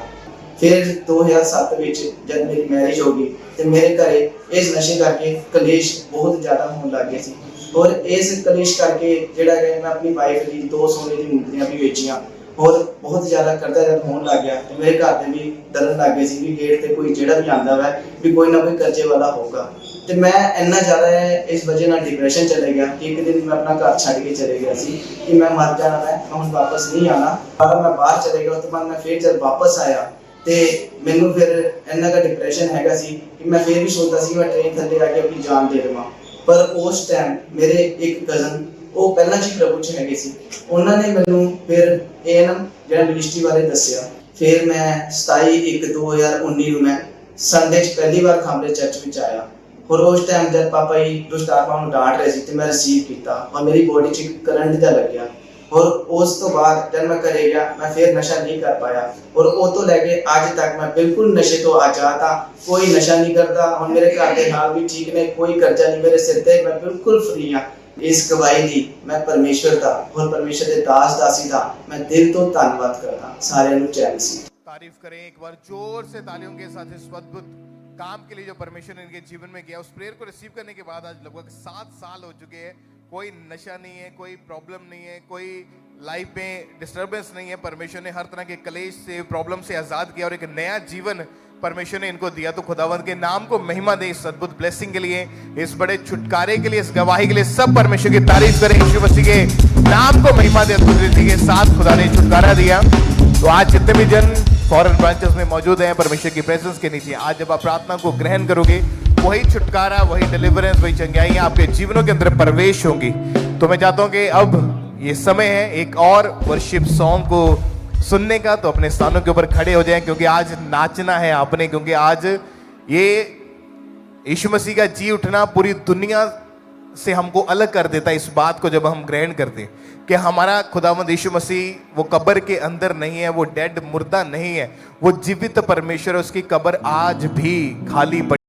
फिर 2007 ਵਿੱਚ ਜਦ ਮੇਰੀ ਮੈਰਿਜ ਹੋ ਗਈ ਤੇ ਮੇਰੇ ਘਰੇ ਇਸ ਨਸ਼ੇ ਕਰਕੇ ਕਲੇਸ਼ ਬਹੁਤ ਜ਼ਿਆਦਾ ਹੋਣ ਲੱਗ ਗਿਆ ਸੀ ਔਰ ਇਸ ਕਲੇਸ਼ ਕਰਕੇ ਜਿਹੜਾ ਹੈ ਮੈਂ ਆਪਣੀ ਵਾਈਫ ਦੀ 2 ਸੋਨੇ ਦੀ ਮੁੰਦਰੀਆਂ ਵੀ ਵੇਚੀਆਂ और बहुत ज़्यादा करजा जब होने लग गया तो मेरे घर में भी डरन लग गए कि गेट पे कोई जेड़ा भी आंदा है भी कोई ना कोई कर्जे वाला होगा तो मैं इन्ना ज़्यादा इस वजह ना डिप्रेशन चले गया कि एक दिन मैं अपना घर छड़ के चले गया सी कि मैं मर जाना मैं हम वापस नहीं आना अगर मैं बाहर चले गया उसके बाद मैं फिर जब वापस आया तो मैनू फिर इन्ना का डिप्रेशन हैगा सी कि मैं फिर भी सोचता सी मैं ट्रेन थले आके अपनी जान दे देवां पर उस टाइम मेरे एक कज़न ਉਹ ਪਹਿਲਾਂ ਜੀ ਪ੍ਰਭੂ ਚ ਹੈਗੇ ਸੀ ਉਹਨਾਂ ਨੇ ਮੈਨੂੰ ਫਿਰ ਏਐਨਐਮ ਜਿਹੜਾ ਮਿਨਿਸਟਰੀ ਬਾਰੇ ਦੱਸਿਆ ਫਿਰ ਮੈਂ 27/1/2019 ਨੂੰ ਮੈਂ ਸੰਡੇ ਚ ਪਹਿਲੀ ਵਾਰ ਖਾਮਰੇ ਚਰਚ ਵਿੱਚ ਆਇਆ और उस टाइम जब पापा जी दुष्ट आत्मा ਨੂੰ डांट रहे सी ਤੇ मैं रिसीव ਕੀਤਾ और मेरी बॉडी ਚ करंट ਜਿਹਾ ਲੱਗਿਆ और उस तो बाद जब मैं करे गया मैं फिर नशा नहीं कर पाया और वो तो लेके आज तक मैं बिल्कुल नशे तो आजाद था कोई नशा नहीं करता और मेरे घर के हाल भी ठीक ने कोई कर्जा नहीं मेरे सिर पे मैं बिल्कुल फ्री हाँ इस गवाही दी मैं परमेश्वर था और परमेश्वर के दास दासी था मैं दिल तो धन्यवाद करता सारे नु जय मसीह तारीफ करें एक बार जोर से तालियों के साथ इस अद्भुत काम के लिए जो परमेश्वर ने इनके जीवन में किया उस प्रेयर को रिसीव करने के बाद आज लगभग 7 साल हो चुके हैं कोई नशा नहीं है कोई प्रॉब्लम नहीं है कोई लाइफ में डिस्टर्बेंस नहीं है परमेश्वर ने हर तरह के कलेश से प्रॉब्लम से आजाद किया और एक नया जीवन परमेश्वर ने इनको दिया तो खुदावंत के नाम को महिमा दे इस अद्भुत ब्लेसिंग के लिए इस बड़े छुटकारे के लिए इस गवाही के लिए सब परमेश्वर की तारीफ करें यीशु मसीह के नाम को महिमा दे अद्भुत रीति के साथ खुदा ने छुटकारा दिया तो आज जितने भी जन फॉरेन ब्रांचेस में मौजूद हैं परमेश्वर की प्रेजेंस के नीचे आज जब आप प्रार्थना को ग्रहण करोगे वही छुटकारा वही डिलीवरेंस वही चंगाइयां आपके जीवनों के अंदर प्रवेश होंगी तो मैं चाहता हूं कि अब ये समय है एक और वर्शिप सॉन्ग को सुनने का तो अपने स्थानों के ऊपर खड़े हो जाएं क्योंकि आज नाचना है आपने क्योंकि आज ये यीशु मसीह का जी उठना पूरी दुनिया से हमको अलग कर देता है इस बात को जब हम ग्रहण करते हैं कि हमारा खुदावंद यीशु मसीह वो कब्र के अंदर नहीं है वो डेड मुर्दा नहीं है वो जीवित परमेश्वर है उसकी कब्र आज भी खाली